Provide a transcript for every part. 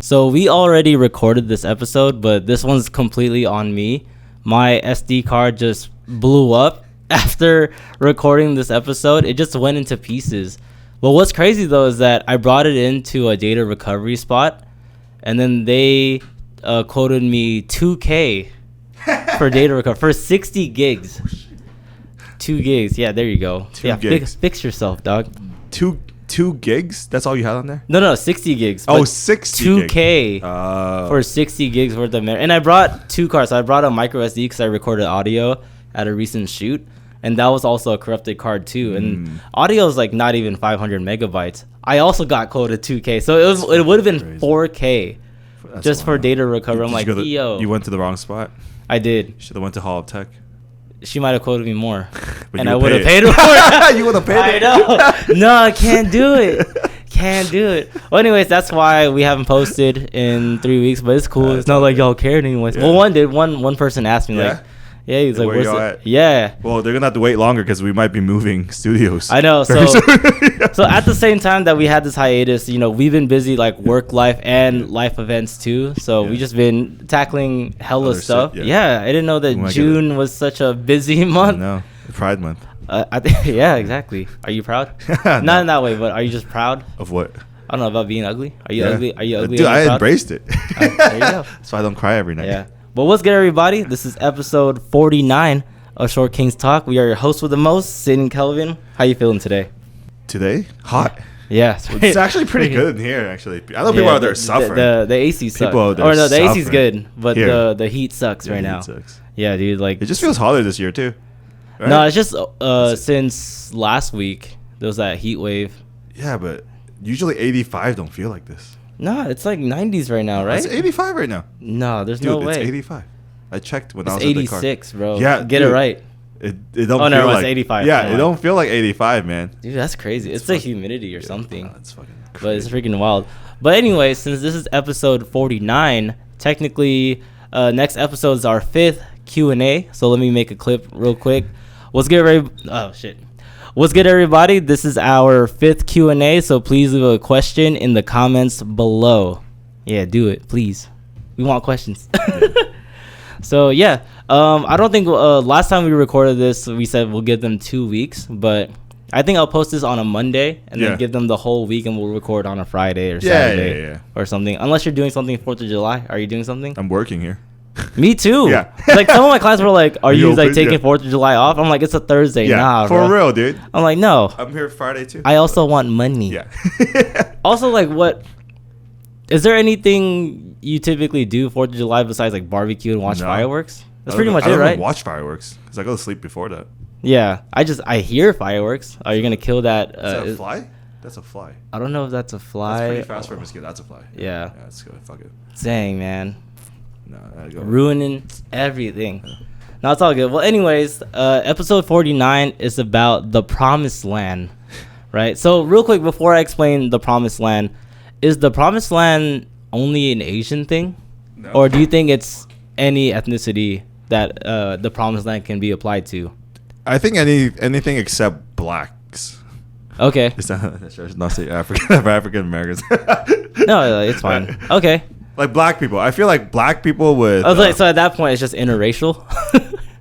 So we already recorded this episode, but this one's completely on me. My SD card just blew up after recording this episode. It just went into pieces. But what's crazy though is that I brought it into a data recovery spot, and then they quoted me $2,000 for data recovery for 60 gigs. 2 gigs. Yeah, there you go. Fix yourself, dog. Two gigs? That's all you had on there? No, 60 gigs. Oh, 60 $2,000 for 60 gigs worth of memory. And I brought 2 cards. So I brought a micro SD because I recorded audio at a recent shoot. And that was also a corrupted card too. And audio is like not even 500 megabytes. I also got quoted $2,000. So it would have been $4,000 just for data recovery. I'm like, yo. You went to the wrong spot? I did. Should have went to Hall of Tech. She might have quoted me more. And I would have paid her. You would have paid her. I know. No, I can't do it. Can't do it. Well, anyways, that's why we haven't posted in 3 weeks, but it's cool. It's not like y'all cared anyways. Yeah. Well, one person asked me like, yeah, he's like, where's it? Yeah. Well, they're gonna have to wait longer because we might be moving studios. I know. So at the same time that we had this hiatus, we've been busy like work life and life events too. So we just been tackling hella other stuff. Yeah, I didn't know that June was such a busy month. No, Pride Month. Yeah, exactly. Are you proud? No. Not in that way, but are you just proud of what? I don't know, about being ugly. Are you ugly? Are you ugly? Dude, I embraced it. There you go. That's why I don't cry every night. Yeah. Well, what's good, everybody? This is episode 49 of Short Kings Talk. We are your hosts with the most, Sid and Kelvin. How you feeling today? Today? Hot. Yeah. It's actually pretty good in here, actually. I know people out there suffering. The AC sucks. People out there the AC's good, but the heat sucks right now. Sucks. Yeah, dude. Like, it just feels hotter this year, too. Right? No, it's just since last week, there was that heat wave. Yeah, but usually 85 don't feel like this. No, it's like 90s right now, right? It's 85 right now. No, there's no way. It's 85. I checked when I was at the car. It's 86, bro. Yeah, Get it right. It don't feel like... it's 85. Yeah, it don't feel like 85, man. Dude, that's crazy. It's the humidity or something. That's fucking crazy. But it's freaking wild. But anyway, since this is episode 49, technically, next episode is our 5th Q&A. So let me make a clip real quick. What's good, What's good, everybody? This is our 5th Q&A, so please leave a question in the comments below. Yeah, do it, please. We want questions. So, yeah. I don't think last time we recorded this, we said we'll give them 2 weeks, but I think I'll post this on a Monday and then give them the whole week, and we'll record on a Friday or Saturday or something. Unless you're doing something 4th of July. Are you doing something? I'm working here. Me too. Yeah. Like, some of my clients were like, are you like taking 4th of July off? I'm like, it's a Thursday. Yeah, nah, for bro. real, dude. I'm like, no. I'm here Friday too. I also want money. Yeah. Also, like, what is there anything you typically do 4th of July besides like barbecue and watch fireworks? That's pretty much it, right? I don't watch fireworks because I go to sleep before that. Yeah. I hear fireworks. Are you gonna kill that? Is that a fly? That's a fly. I don't know if that's a fly. That's pretty fast for a mosquito. That's a fly. Yeah. Yeah, let's go. Fuck it. Dang, man. No, I go. Ruining everything. No, it's all good. Well, anyways, episode 49 is about the Promised Land, right? So, real quick, before I explain the Promised Land, is the Promised Land only an Asian thing? No. Or do you think it's any ethnicity that the Promised Land can be applied to? I think anything except blacks. Okay. It's not say African Americans. No, it's fine. Okay. Like black people. I feel like black people with... I was like, so at that point, it's just interracial?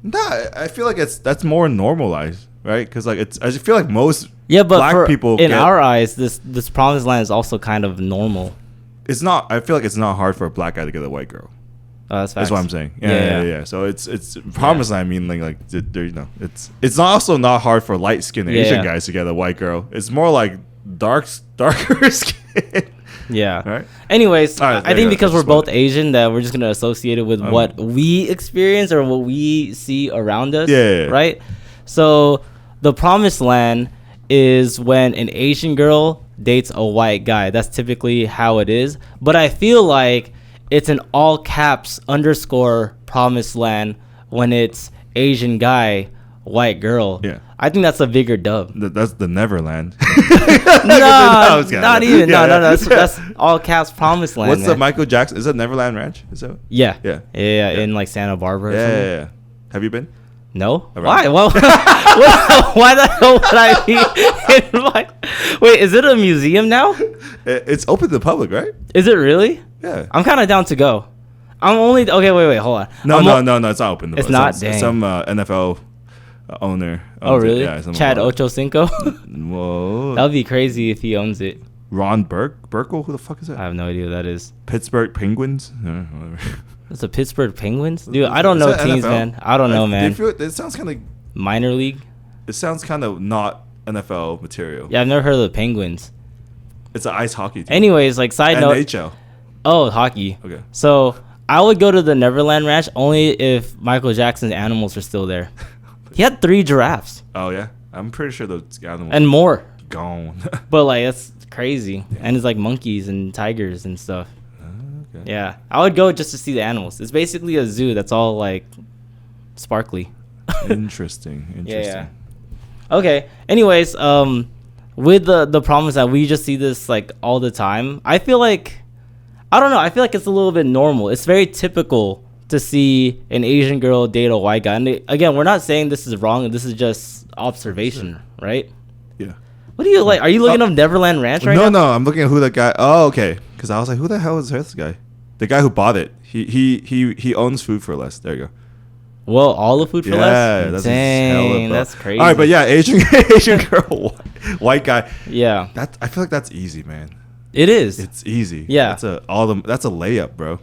Nah, I feel like that's more normalized, right? Because like I just feel like most black people... In our eyes, this Promised Land is also kind of normal. It's not... I feel like it's not hard for a black guy to get a white girl. Oh, that's facts. That's what I'm saying. Yeah. So it's Promised Land. I mean, like it's also not hard for light-skinned Asian guys to get a white girl. It's more like darker skin. Yeah. Right. Anyways, I think because we're both Asian, that we're just gonna associate it with what we experience or what we see around us. Yeah. Right. So the Promised Land is when an Asian girl dates a white guy. That's typically how it is. But I feel like it's an all caps _ Promised Land when it's Asian guy, white girl. Yeah. I think that's a bigger dub. That's the Neverland. No, not even. No. That's all caps Promised Land. What's the Michael Jackson? Is it Neverland Ranch? Is that? Yeah. In like Santa Barbara. Yeah. Have you been? No. Right. Why? Well, why the hell would I be? Wait, is it a museum now? It's open to the public, right? Is it really? Yeah. I'm kind of down to go. I'm only okay. Wait, hold on. No, it's not open. It's not. Dang. Some NFL owner. Oh really? Yeah, Chad Ochocinco. Whoa. That would be crazy if he owns it. Ron Burkle? Who the fuck is that? I have no idea who that is. Pittsburgh Penguins? Whatever. It's the Pittsburgh Penguins? Dude, I don't know teams, NFL? Man. I don't know, man. It sounds kind of... Minor league? It sounds kind of not NFL material. Yeah, I've never heard of the Penguins. It's an ice hockey team. Anyways, like, side note... NHL. Oh, hockey. Okay. So, I would go to the Neverland Ranch only if Michael Jackson's animals are still there. He had 3 giraffes. Oh, yeah? I'm pretty sure those animals... And more. Gone. But, like, that's crazy. Yeah. And it's like monkeys and tigers and stuff. Okay. Yeah, I would go just to see the animals. It's basically a zoo that's all like sparkly. Interesting. Yeah. Okay. Anyways, with the problem is that we just see this like all the time. I feel like, I don't know. I feel like it's a little bit normal. It's very typical to see an Asian girl date a white guy. And again, we're not saying this is wrong. This is just observation, right? Yeah. What do you like? Are you looking up Neverland Ranch right now? No, I'm looking at who that guy. Oh, okay. Because I was like, who the hell is this guy? The guy who bought it. He owns food for less. There you go. Well, all the food for less. That's dang, that's crazy. All right, but yeah, Asian girl, white guy. Yeah. I feel like that's easy, man. It is. It's easy. Yeah. That's a layup, bro.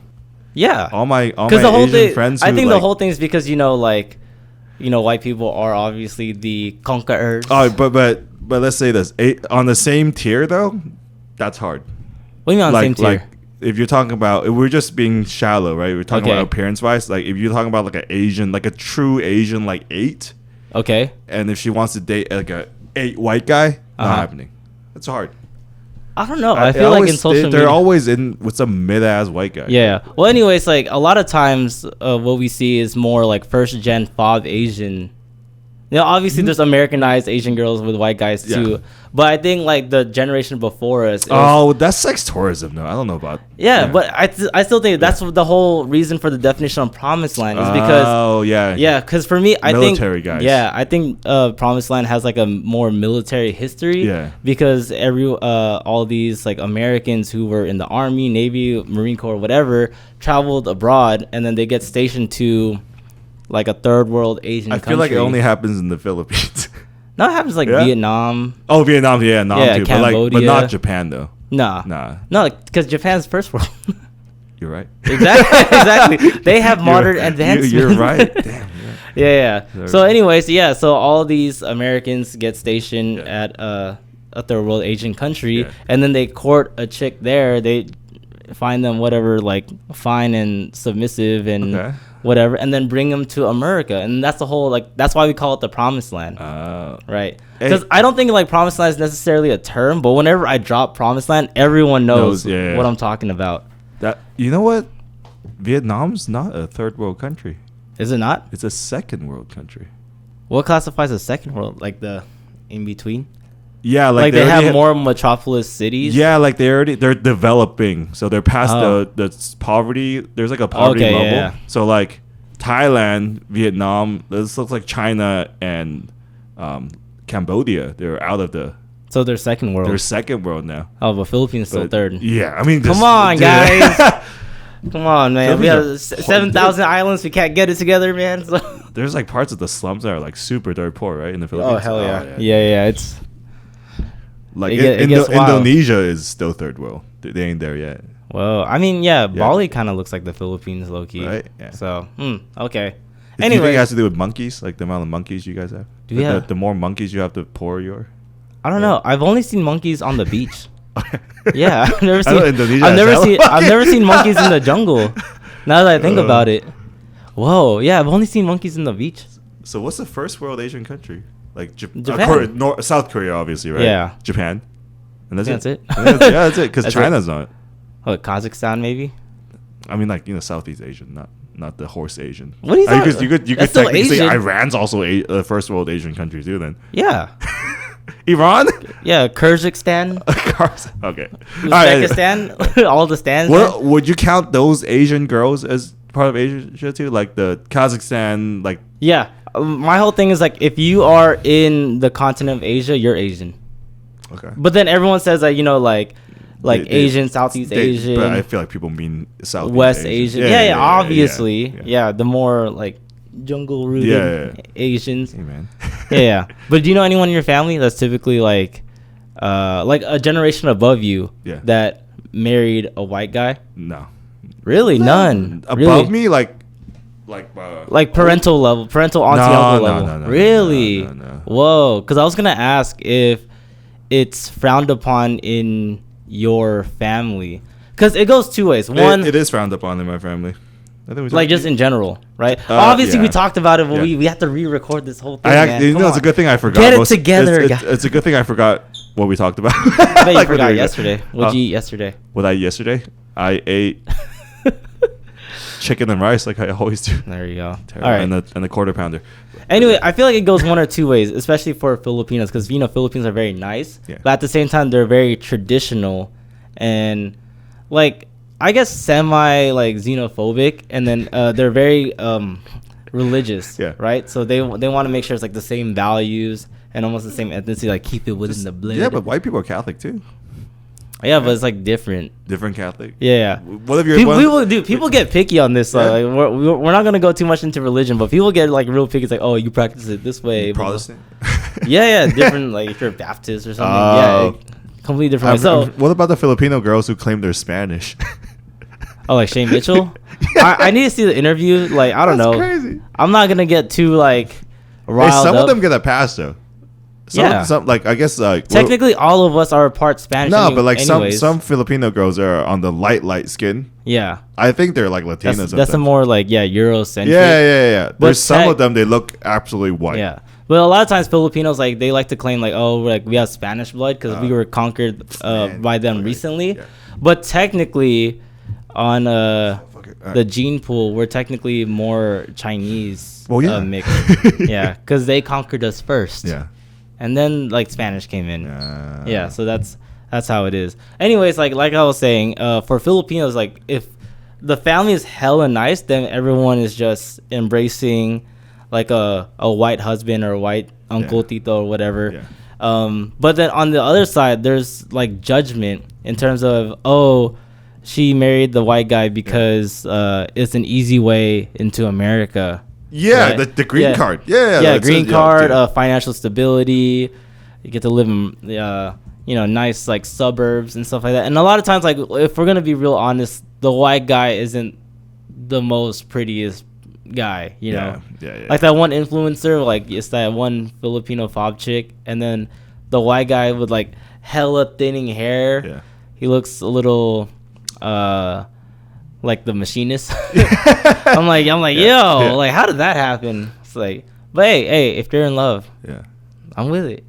Yeah. All my the whole Asian thing, friends. I think the whole thing is because white people are obviously the conquerors. Oh, but let's say this on the same tier though. That's hard. What do you mean on the same tier? Like if you're talking about, if we're just being shallow, right? We're talking about appearance wise. Like if you're talking about like an Asian, like a true Asian, like 8. Okay. And if she wants to date like a 8 white guy, not happening. It's hard. I don't know. I feel like in social media, they're always in with some mid-ass white guy. Yeah. Well, anyways, like a lot of times, what we see is more like first gen fob Asian. Obviously there's Americanized Asian girls with white guys too. Yeah. But I think like the generation before us. That's sex tourism though. I don't know about. Yeah, but I still think that's the whole reason for the definition of Promised Land is because. Yeah, because for me, I think military guys. Yeah, I think Promised Land has like a more military history. Yeah. Because all these like Americans who were in the Army, Navy, Marine Corps, whatever, traveled abroad, and then they get stationed to like a third world Asian country. I feel like it only happens in the Philippines. No, it happens like Vietnam. Oh, Vietnam, yeah, too. Cambodia. But not Japan though. Nah. No, because Japan's first world. You're right. Exactly. They have modern advancements. You're right. Damn. Yeah. So anyways, so all these Americans get stationed at a third world Asian country, and then they court a chick there. They find them whatever, like fine and submissive and whatever, and then bring them to America. And that's the whole, like, that's why we call it the Promised Land. Right. Because I don't think like Promised Land is necessarily a term, but whenever I drop Promised Land, everyone knows what I'm talking about. That, you know what? Vietnam's not a third world country. Is it not? It's a second world country. What classifies as second world? Like the in between? Yeah, like they have more metropolis cities. Yeah, like they're developing, so they're past the poverty. There's like a poverty level. Yeah. So like Thailand, Vietnam, this looks like China and Cambodia. They're out of the. So they're second world. They're second world now. Oh, but Philippines still third. Yeah, I mean, come on, guys. Come on, man. We have 7,000 islands. We can't get it together, man. So. There's like parts of the slums that are like super dirt poor, right, in the Philippines. Oh hell yeah, yeah. It's. Like Indonesia is still third world. They ain't there yet. Well, I mean, Bali kind of looks like the Philippines, low key. Right. Yeah. So, okay. Do you think it has to do with monkeys, like the amount of monkeys you guys have? The more monkeys you have, the poorer you are. I don't know. I've only seen monkeys on the beach. Yeah, I've never seen monkeys in the jungle. Now that I think about it. Whoa, yeah, I've only seen monkeys in the beach. So what's the first world Asian country? Like Japan. South Korea, obviously, right? Yeah. Japan. And that's it. That's it. Because China's not. Oh, Kazakhstan, maybe? I mean, like, Southeast Asian, not the horse Asian. What are you talking about? You could technically say Iran's also a first world Asian country, too, then. Yeah. Iran? Yeah, Kyrgyzstan. Okay. Uzbekistan. All the stands. Well, would you count those Asian girls as part of Asia, too? Like the Kazakhstan, like. Yeah. My whole thing is like, if you are in the continent of Asia, you're Asian. Okay. But then everyone says that, like like Asian, Southeast Asian. But I feel like people mean Southeast West Asian. Yeah, obviously. Yeah, the more like jungle rooted Asians. Hey, man. Yeah. But do you know anyone in your family that's typically like a generation above you that married a white guy? No. Really? None. Above me, like parental level, parental auntie uncle level. No, really? No. Whoa. Because I was gonna ask if it's frowned upon in your family, because it goes two ways. One, it is frowned upon in my family. I think like just in general, right? Obviously, we talked about it, but we have to re-record this whole thing. It's a good thing I forgot. Get it together, guys. It's a good thing I forgot what we talked about. I bet you forgot yesterday. What'd you eat yesterday? What I ate yesterday? I ate chicken and rice like I always do. There you go. All right, and the quarter pounder. Anyway, I feel like it goes one or two ways, especially for Filipinos, because Filipinos are very nice, but at the same time they're very traditional, and like I guess semi like xenophobic, and then they're very religious, right? So they want to make sure it's like the same values and almost the same ethnicity, like keep it within the blood. Yeah, but white people are Catholic too. Yeah, but it's like different. Different Catholic. Yeah. What if you're people get picky on this. Like we're not gonna go too much into religion, but people get like real picky. It's like, oh, you practice it this way. Protestant. Yeah, different. Like if you're Baptist or something. Completely different. So what about the Filipino girls who claim they're Spanish? Oh, like Shane Mitchell. I need to see the interview. Like I don't know. Crazy. I'm not gonna get too like riled some up. of them get a pass though. Some like I guess technically all of us are part Spanish. No, but like some Filipino girls are on the light skin. Yeah, I think they're like Latinas. That's a more like Eurocentric. Yeah. There's some of them they look absolutely white. Yeah, but a lot of times Filipinos like they like to claim like we have Spanish blood because we were conquered by them recently. Yeah. But technically, on the gene pool, we're technically more Chinese mixed. Yeah, because they conquered us first. Yeah. And then like Spanish came in. So that's how it is. Anyways, like I was saying, for Filipinos, like if the family is hella nice, then everyone is just embracing like a white husband or a white uncle, tito or whatever. Yeah. But then on the other side, there's like judgment in terms of she married the white guy because it's an easy way into America. Yeah, right? the green card. Yeah, green card, financial stability. You get to live in, nice like suburbs and stuff like that. And a lot of times, like if we're gonna be real honest, the white guy isn't the most prettiest guy. You know, like that one influencer, like it's that one Filipino fob chick, and then the white guy with like hella thinning hair. Yeah, he looks a little. Like the machinist. I'm like, like, how did that happen? It's like, but hey, if you're in love, I'm with it.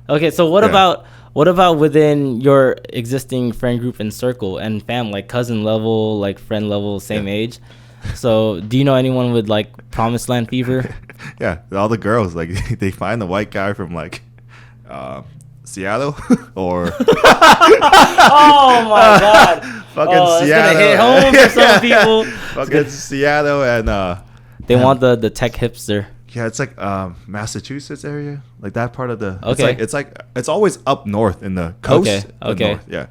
Okay, so what about within your existing friend group and circle and fam, like cousin level, like friend level, same age? So do you know anyone with like promised land fever? Yeah, all the girls like they find the white guy from like Seattle or oh my god, fucking Seattle. Gonna hit home for some people. Fucking Seattle and they want the tech hipster. Yeah, it's like Massachusetts area, like that part of the. Okay. It's always up north in the coast. Okay. North, yeah.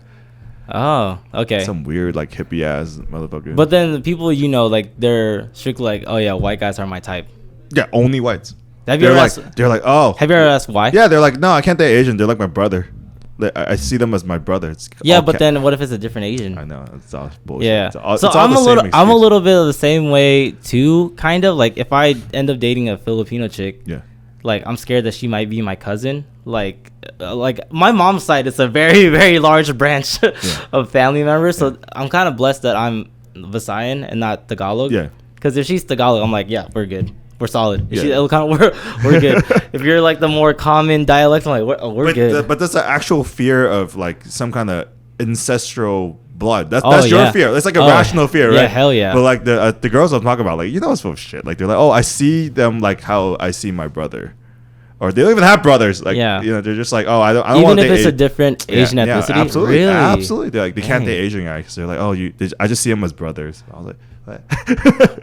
Oh, okay. Some weird like hippie ass motherfucker. But then the people like they're strictly like, oh yeah, white guys are my type. Yeah, only whites. They're like, oh. Have you ever asked why? Yeah, they're like, no, I can't date Asian. They're like my brother. I see them as my brother. It's but then what if it's a different Asian? I know, it's all bullshit. Yeah. So I'm a little bit of the same way too, kind of. Like if I end up dating a Filipino chick, like I'm scared that she might be my cousin. Like my mom's side, it's a very very large branch of family members. So I'm kind of blessed that I'm Visayan and not Tagalog. Yeah. Because if she's Tagalog, I'm like, yeah, we're good. We're solid. We're good. If you're like the more common dialect, I'm like, we're good. But that's an actual fear of like some kind of ancestral blood. That's your fear. It's like a rational fear, right? Yeah, hell yeah. But like the girls I'm talking about, like it's full of shit. Like they're like, I see them like how I see my brother, or they don't even have brothers. Like they're just like, I don't want to. Even if it's a different Asian ethnicity, absolutely, really? Absolutely. They're like they can't date Asian guys because they're like, I just see them as brothers. I was like. What?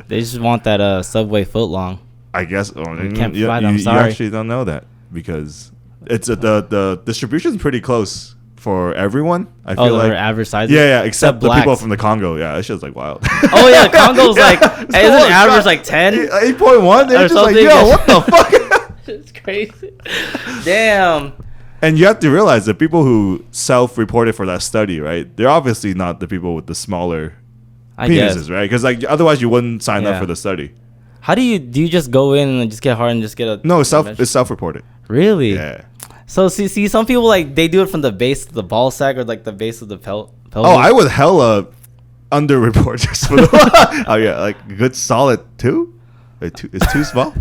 They just want that Subway footlong. I guess can't provide them. You actually don't know that because it's the distribution's pretty close for everyone. I Oh, feel like they're average sizes. yeah, except the people blacks. from the Congo. Yeah, that shit's like wild. Oh yeah, Congo's like isn't average like 10 8.1? They're or just like, something? yo, what the fuck? It's crazy. Damn. And you have to realize that people who self-reported for that study, right? They're obviously not the people with the smaller penises, right? Because like otherwise you wouldn't sign up for the study. How do you just go in and just get hard and just get a no? It's self-reported. Really? Yeah. So see, some people like they do it from the base of the ball sack or like the base of the pelvis. Oh, I would hella under-report just for the. Oh yeah, like a good solid 2. Like it's too small.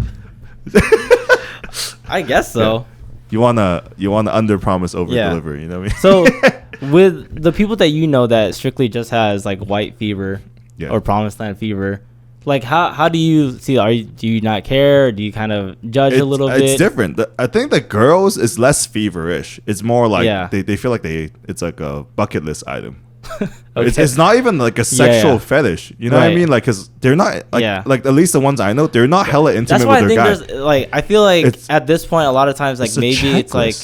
I guess so. Yeah. You wanna under promise over deliver, you know what I mean? So with the people that you know that strictly just has like white fever or promised land fever, like how do you see? Do you not care? Or do you kind of judge a little bit? It's different. I think the girls is less feverish. It's more like they feel like it's like a bucket list item. Okay. It's not even like a sexual fetish. You know what I mean? Like, cause they're not like at least the ones I know, they're not hella intimate. That's why with their guy. There's like I feel like at this point a lot of times like maybe it's like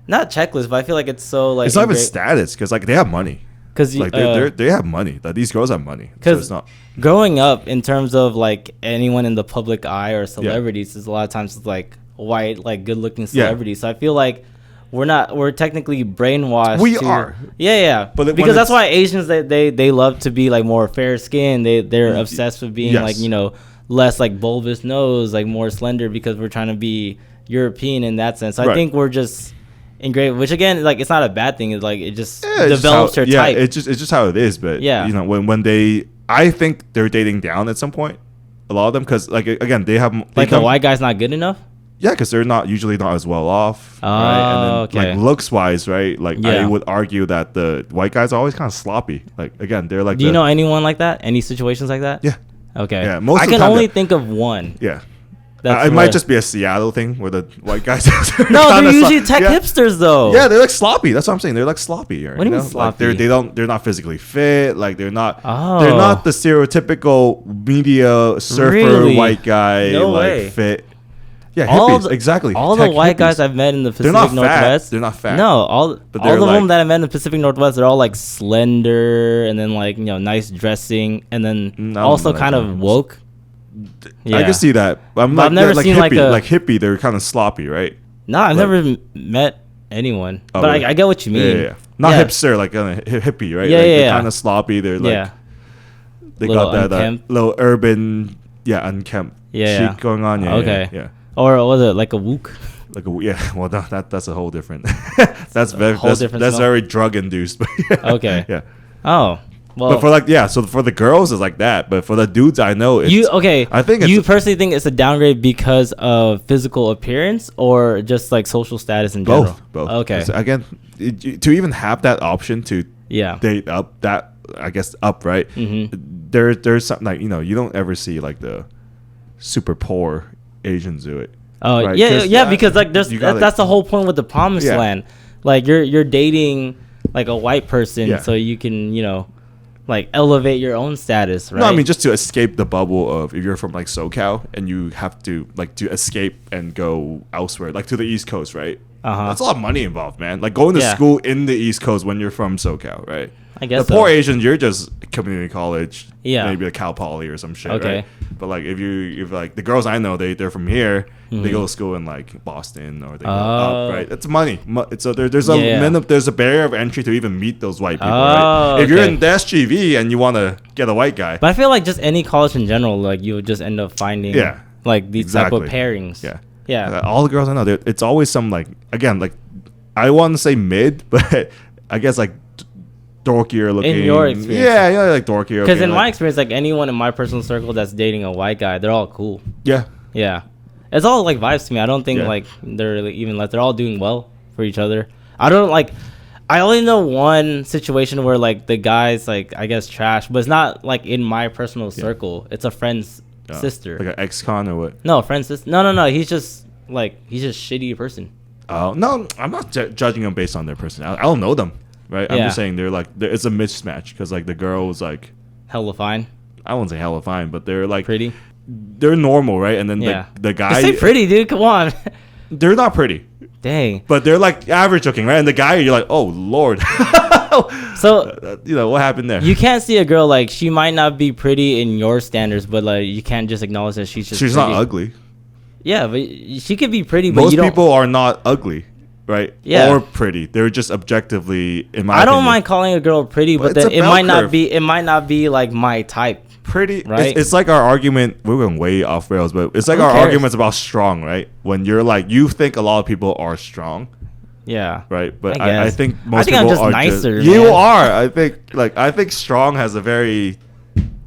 not checklist, but I feel like it's so like it's not even status because like they have money. Because like they have money. Like these girls have money. Because so it's not growing up in terms of like anyone in the public eye or celebrities is a lot of times it's like white like good looking celebrities. So I feel like we're technically brainwashed. We are. Yeah. But because that's why Asians they love to be like more fair skinned. They're obsessed with being like, you know, less like bulbous nose, like more slender because we're trying to be European in that sense. So I think we're just engraved, which again, like it's not a bad thing. It's like it just develops their type. It's just how it is. But you know, when they, I think they're dating down at some point. A lot of them, because like again, they the white guy's not good enough. Yeah, because they're usually not as well off, right? And then, like looks wise, right? Like I would argue that the white guys are always kind of sloppy. Like again, they're like. Do you know anyone like that? Any situations like that? Yeah. Okay. Yeah. I can only think of one. Yeah. It might just be a Seattle thing where the white guys. No, they're usually tech hipsters though. Yeah, they're like sloppy. That's what I'm saying. They're like sloppy. What do you mean sloppy? Like they're not physically fit. Like they're not. Oh. They're not the stereotypical media surfer white guy fit. Yeah, hippies, exactly. All the white guys I've met in the Pacific Northwest. They're not fat. No, all of them that I met in the Pacific Northwest, they're all like slender and then like, you know, nice dressing and then also kind of woke. Yeah. I can see that. I've never seen hippie, like hippie. They're kind of sloppy, right? No, I've never met anyone. But I get what you mean. Yeah. Not hipster, like a hippie, right? They're kind of sloppy. They're like they got that little urban, unkempt chic going on. Yeah. Or was it like a wook? Like well that's a whole different. that's very drug induced. Okay. Yeah. Oh. Well, but for like so for the girls it's like that, but for the dudes I know it's I think you personally think it's a downgrade because of physical appearance or just like social status in general? Both. Okay. So again, to even have that option to date up that I guess up right. Mm-hmm. There's something like, you know, you don't ever see like the super poor Asians do it. Oh right? Because like that's the whole point with the promised land. Like you're dating like a white person so you can, you know, like elevate your own status, right? No, I mean just to escape the bubble of if you're from like SoCal and you have to like to escape and go elsewhere, like to the East Coast, right? That's a lot of money involved, man. Like going to school in the East Coast when you're from SoCal, right? I guess the poor Asians, you're just community college, yeah, maybe a Cal Poly or some shit, right? But like if like the girls I know, they're from here, they go to school in like Boston or they go up, right? It's money. So there's a barrier of entry to even meet those white people, right? If you're in the SGV and you want to get a white guy, but I feel like just any college in general, like you would just end up finding like these type of pairings. Yeah. All the girls I know, it's always some like again like I want to say mid, but I guess like dorkier looking. In your experience, like dorkier. Because in my experience, like anyone in my personal circle that's dating a white guy, they're all cool. Yeah. It's all like vibes to me. I don't think like they're really even like they're all doing well for each other. I only know one situation where like the guy's like I guess trash, but it's not like in my personal circle. It's a friend's sister. Like an ex-con or what? No, friend's sister. No. He's just shitty person. Oh no, I'm not judging them based on their personality. I don't know them. Right, I'm just saying it's a mismatch because like the girl was like hella fine. I won't say hella fine, but they're like pretty. They're normal, right? And then the guy. Say pretty, dude. Come on. They're not pretty. Dang. But they're like average looking, right? And the guy, you're like, oh Lord. So what happened there? you can't see a girl like she might not be pretty in your standards, but like you can't just acknowledge that she's pretty. Not ugly. Yeah, but she could be pretty. But most people are not ugly, right? Yeah. Or pretty. They're just objectively, in my I don't opinion. mind calling a girl pretty, but then it might not be like my type. Pretty, right? It's like our argument. We're going way off rails, but it's like our arguments about strong, right? When you're like, you think a lot of people are strong. Yeah. Right. But I think most people I'm just are nicer. Just, you are. I think strong has a very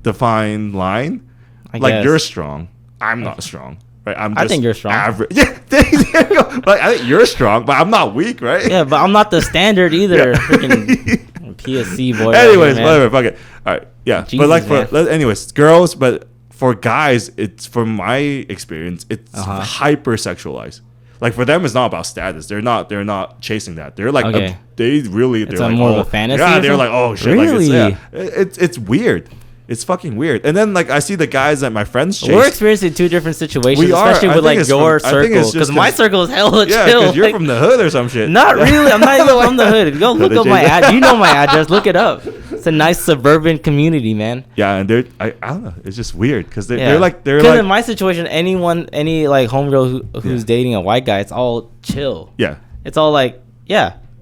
defined line. I guess. You're strong. I'm not strong. Right. I think you're strong. Average. Yeah. There you go. Like I think you're strong, but I'm not weak, right? Yeah, but I'm not the standard either. Freaking PSC boy. Anyways, whatever. Fuck it. All right. Yeah. Jesus, but anyways, girls, but for guys, it's from my experience, it's hyper sexualized. Like for them, it's not about status. They're not chasing that. They're like they're like more of a fantasy. Yeah, they're like, oh shit, really? Like it's weird. It's fucking weird. And then like I see the guys that my friends chase. We're experiencing two different situations, especially with like your circle. Because my circle is hella chill. Yeah, because you're from the hood or some shit. Not really. I'm not even from the hood. Go look up my address. You know my address. Look it up. It's a nice suburban community, man. Yeah, and I don't know. It's just weird because they're like in my situation, any like homegirl who's dating a white guy, it's all chill. Yeah, it's all like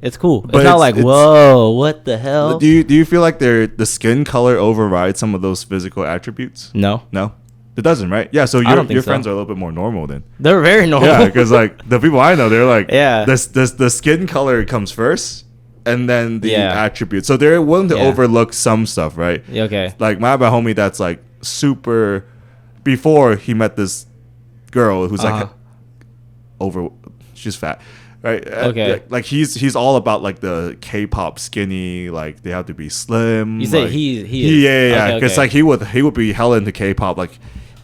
it's cool. But it's not like whoa, what the hell? Do you feel like the skin color overrides some of those physical attributes? No, it doesn't, right? Yeah, so your friends are a little bit more normal then. They're very normal. Yeah, because like the people I know, they're like the skin color comes first. And then the attributes. So they're willing to overlook some stuff, right? Okay. Like my homie that's like super before he met this girl who's like she's fat. Right? Okay. Like he's all about like the K-pop skinny, like they have to be slim. You say like, he is. Yeah. Because like he would be hella into K-pop, like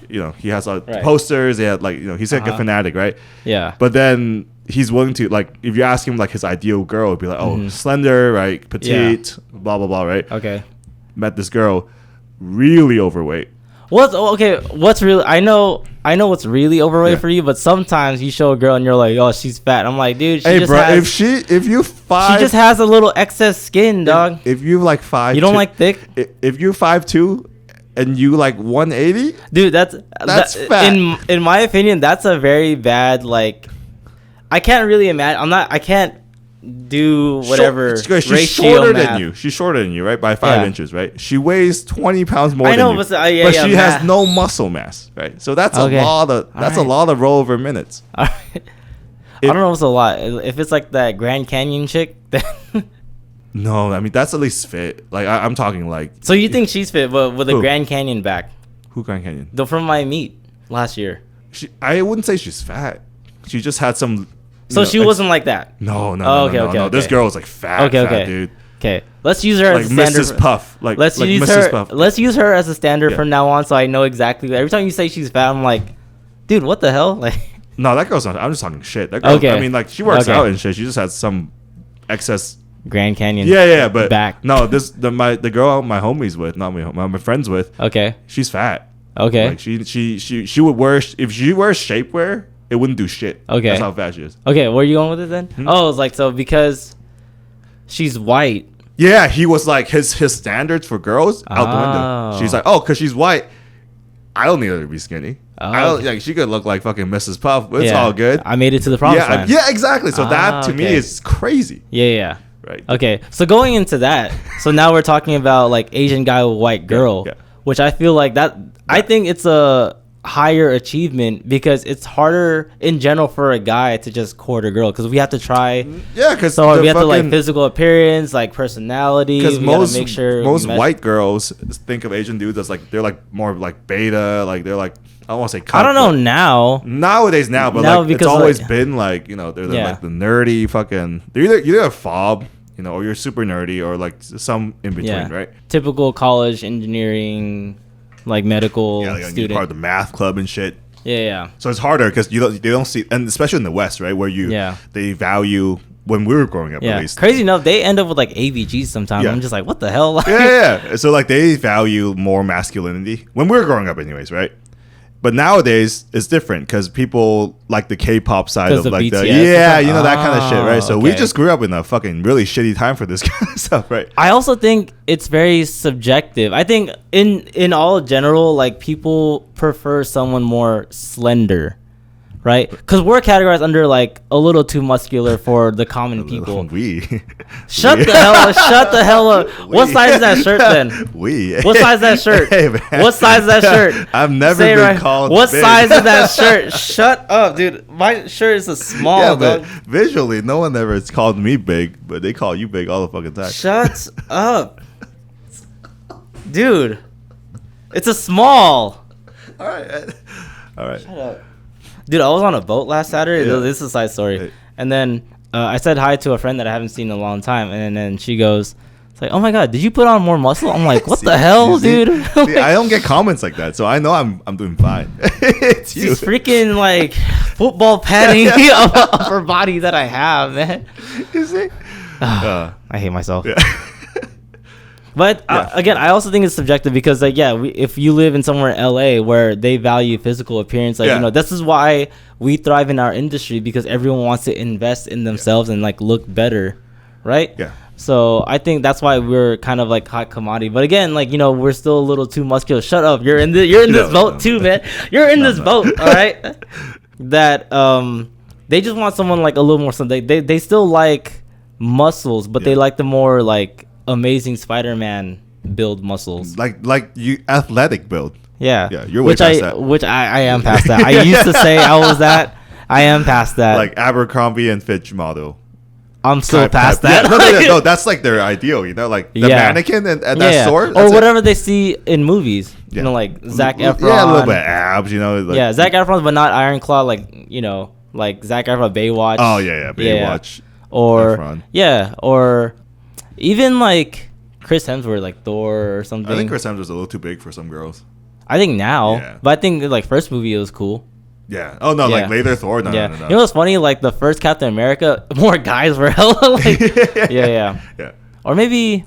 he has posters, he had like he's like a fanatic, right? Yeah. But then he's willing to like if you ask him like his ideal girl, it'd be like slender, right, petite, blah blah blah, right? Okay. Met this girl, really overweight. What's really? I know what's really overweight for you, but sometimes you show a girl and you're like, oh, she's fat. I'm like, dude, she just has a little excess skin, dog. If you like 5'2", you don't like thick. If you 5'2", and you like 180, dude, that's fat. In my opinion, that's a very bad like. I can't really imagine. I can't do whatever. She's shorter than you. She's shorter than you, right? By 5 inches, right? She weighs 20 pounds more than you. But she has no muscle mass, right? So that's a lot of a lot of rollover minutes. All right. I don't know if it's a lot. If it's like that Grand Canyon chick, then no, I mean that's at least fit. Like I'm talking like. So you think she's fit, but with a Grand Canyon back? Who Grand Canyon? From my meet last year. I wouldn't say she's fat. She just had some. So she wasn't like that. No. This girl was like fat, dude. Okay, let's use her as a standard. Mrs. Puff. Let's use Mrs. Puff. Let's use her as a standard from now on, so I know exactly. Every time you say she's fat, I'm like, dude, what the hell? Like, no, that girl's not. I'm just talking shit. That girl, I mean, like she works out and shit. She just has some excess. Grand Canyon. Yeah, but back. No, the girl my homie's with, not my friends with. Okay. She's fat. Okay. Like she would wear if she wears shapewear. It wouldn't do shit. Okay. That's how fat she is. Okay, where are you going with it then? Oh, it's like, so because she's white. Yeah, he was like, his standards for girls out the window. She's like, because she's white, I don't need her to be skinny. She could look like fucking Mrs. Puff, but it's all good. I made it to the promised land. Yeah, exactly. So that to me is crazy. Yeah. Right. Okay, so going into that, so now we're talking about like Asian guy with white girl, which I feel like that, I think it's a higher achievement because it's harder in general for a guy to just court a girl because we have to try because so we have to like physical appearance, like personality, because most white girls think of Asian dudes as like they're like more like beta, like they're like I don't want to say I don't know nowadays but now like it's always been like they're like the nerdy fucking they're either a fob or you're super nerdy or like some in between, right? Typical college engineering, like medical student. You're part of the math club and shit. Yeah. So it's harder because they don't see, and especially in the West, right, where they value when we were growing up at least. Crazy enough, they end up with like AVGs sometimes. I'm just like, what the hell? Yeah. So like they value more masculinity when we were growing up, anyways, right? But nowadays it's different because people like the K-pop side of like BTS that kind of shit, right? So we just grew up in a fucking really shitty time for this kind of stuff, right? I also think it's very subjective. I think in all general, like people prefer someone more slender, right? Because we're categorized under like a little too muscular for the common people. Shut the hell up. What size is that shirt then? What size is that shirt? Hey, man. What size is that shirt? I've never been called what big. size is that shirt? Shut up, dude. My shirt is a small, but visually, no one ever has called me big, but they call you big all the fucking time. Shut up. Dude. It's a small. All right. Shut up. Dude, I was on a boat last Saturday. Yeah. This is a side story. And then I said hi to a friend that I haven't seen in a long time. And then she goes, it's like, oh my God, did you put on more muscle? I'm like, what the hell, dude? See, I don't get comments like that. So I know I'm doing fine. It's you. These freaking like football padding upper body that I have, man. You see? I hate myself. Yeah. But again, I also think it's subjective because, like, if you live in somewhere in LA where they value physical appearance, like, this is why we thrive in our industry because everyone wants to invest in themselves and like look better, right? Yeah. So I think that's why we're kind of like hot commodity. But again, like, we're still a little too muscular. Shut up. You're in this boat too, man. You're in this boat, all right? That they just want someone like a little more. They still like muscles, but they like the more like Amazing Spider-Man build muscles, like you athletic build. Yeah, you're way past that. Which I am past that. I used to say I was that. I am past that. Like Abercrombie and Fitch model. I'm still past that. Yeah, no, that's like their ideal, like the mannequin and that store, or whatever they see in movies. like Zac Efron. Yeah, a little bit abs, like, Zac Efron, but not Iron Claw, like like Zac Efron Baywatch. Oh yeah, Baywatch. Or Efron. Or even like Chris Hemsworth, like Thor or something. I think Chris Hemsworth's a little too big for some girls. I think now, but I think like first movie it was cool. Yeah. Oh no, like later Thor. No. You know what's funny? Like the first Captain America, more guys were hella like. Yeah. Or maybe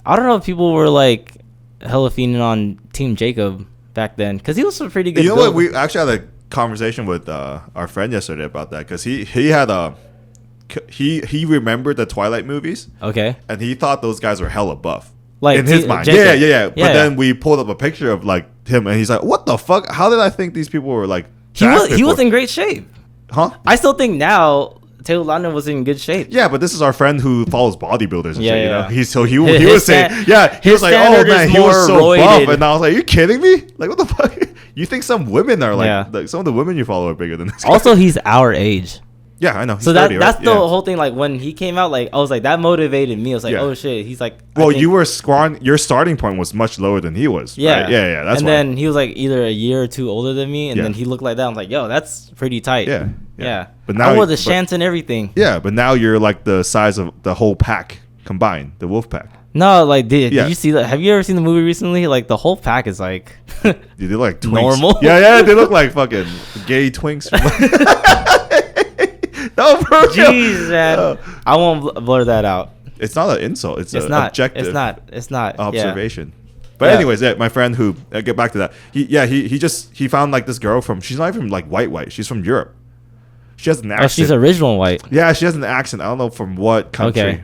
I don't know if people were like hella fiending on Team Jacob back then because he was a pretty good. You know what? We actually had a conversation with our friend yesterday about that because he had a. He remembered the Twilight movies. Okay. And he thought those guys were hella buff. Like in his mind. Jacob. Yeah. But then we pulled up a picture of like him and he's like, what the fuck? How did I think these people were like he was in great shape. Huh? I still think now Taylor Lautner was in good shape. Yeah, but this is our friend who follows bodybuilders and shit, he was saying, he was like, oh man, he was so buff. And I was like, are you kidding me? Like, what the fuck? You think some women are like some of the women you follow are bigger than this guy. Also, he's our age. Yeah, I know. He's so 30, that's the whole thing. Like when he came out, like I was like that motivated me. I was like, oh shit. He's like, well, you were squatting. Your starting point was much lower than he was. Yeah, right? Yeah. That's and then he was like either a year or two older than me, and then he looked like that. I'm like, yo, that's pretty tight. Yeah. But now I wore the shants and everything. Yeah, but now you're like the size of the whole pack combined, the wolf pack. No, like did you see that? Have you ever seen the movie recently? Like the whole pack is like they look like twinks. Normal. Yeah, they look like fucking gay twinks. No, bro. Jeez, man. I won't blur that out. It's not an insult. It's an objective. It's not observation. But anyways, my friend who get back to that. He found like this girl she's not even like white. She's from Europe. She has an accent. Oh, she's original white. Yeah, she has an accent. I don't know from what country.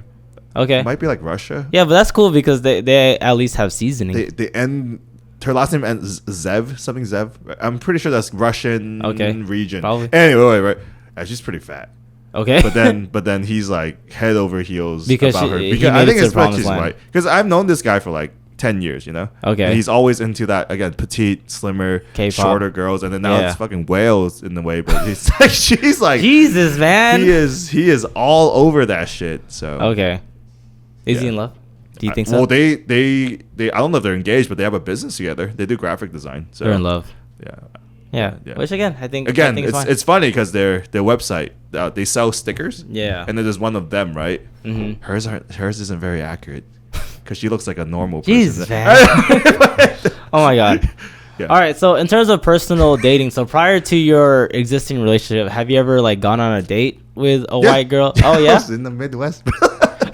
Okay. It might be like Russia. Yeah, but that's cool because they at least have seasoning. They end. Her last name ends Zev. I'm pretty sure that's Russian region. Probably. Anyway, right. She's pretty fat. Okay. But then he's like head over heels because about her. Because I think it's because she's white. Because I've known this guy for like 10 years, Okay. And he's always into that, again, petite, slimmer, K-pop. Shorter girls. And then now it's fucking whales in the way. But she's like, Jesus, man. He is all over that shit. So. Okay. Is he in love? Do you think so? Well, they I don't know if they're engaged, but they have a business together. They do graphic design. So. They're in love. Yeah. Which again, I think it's funny because their website they sell stickers. Yeah. And then there's one of them, right? Mm-hmm. Hers isn't very accurate because she looks like a normal person. Jesus, man. Oh my god. Yeah. All right. So in terms of personal dating, so prior to your existing relationship, have you ever like gone on a date with a white girl? Oh yeah. In the Midwest.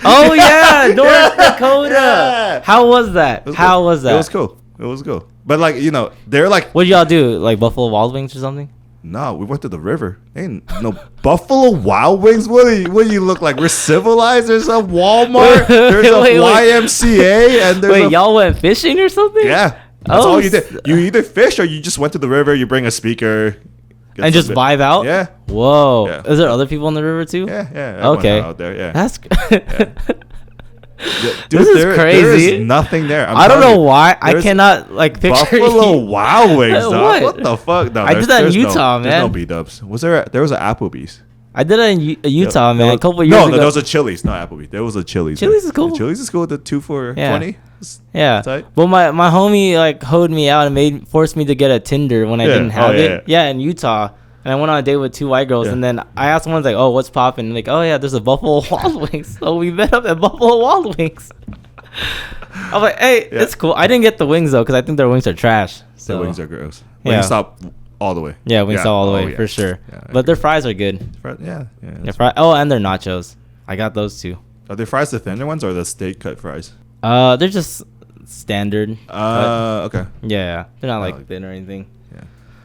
Oh yeah, North Dakota. Yeah. How was that? How was that? It was cool. But like, you know, they're like, what did y'all do? Like Buffalo Wild Wings or something? No, we went to the river. Ain't no Buffalo Wild Wings. What do you look like? We're civilized. There's a Walmart. There's a YMCA, and there's y'all went fishing or something? Yeah, that's all you did. You either fish or you just went to the river. You bring a speaker and just vibe out. Yeah. Whoa. Yeah. Is there other people in the river too? Yeah. Okay. Out there. Yeah. That's. Dude, this is crazy. There is nothing there. I don't know why. I cannot like picture Buffalo Wild Wings. What the fuck? No, I did that in Utah, man. There's no B-dubs. There was an Applebee's. I did it in Utah, man. A couple years ago. No, there was a Chili's, not Applebee's. There was a Chili's. Chili's is cool. Chili's is cool. The 2 for $20. Yeah. Tight. But my homie like hoed me out and forced me to get a Tinder when I didn't have it. Yeah, in Utah. And I went on a date with 2 white girls, and then I asked one like, "Oh, what's poppin'?" Like, "Oh yeah, there's a Buffalo Wild Wings." So we met up at Buffalo Wild Wings. I was like, "Hey, it's cool." I didn't get the wings though, because I think their wings are trash. So. Their wings are gross. Wingstop all the way. Yeah, Wingstop all the way for sure. Yeah, but their fries are good. Yeah. And their nachos. I got those too. Are their fries the thinner ones or the steak cut fries? They're just standard. Okay. Yeah, they're not like thin or anything.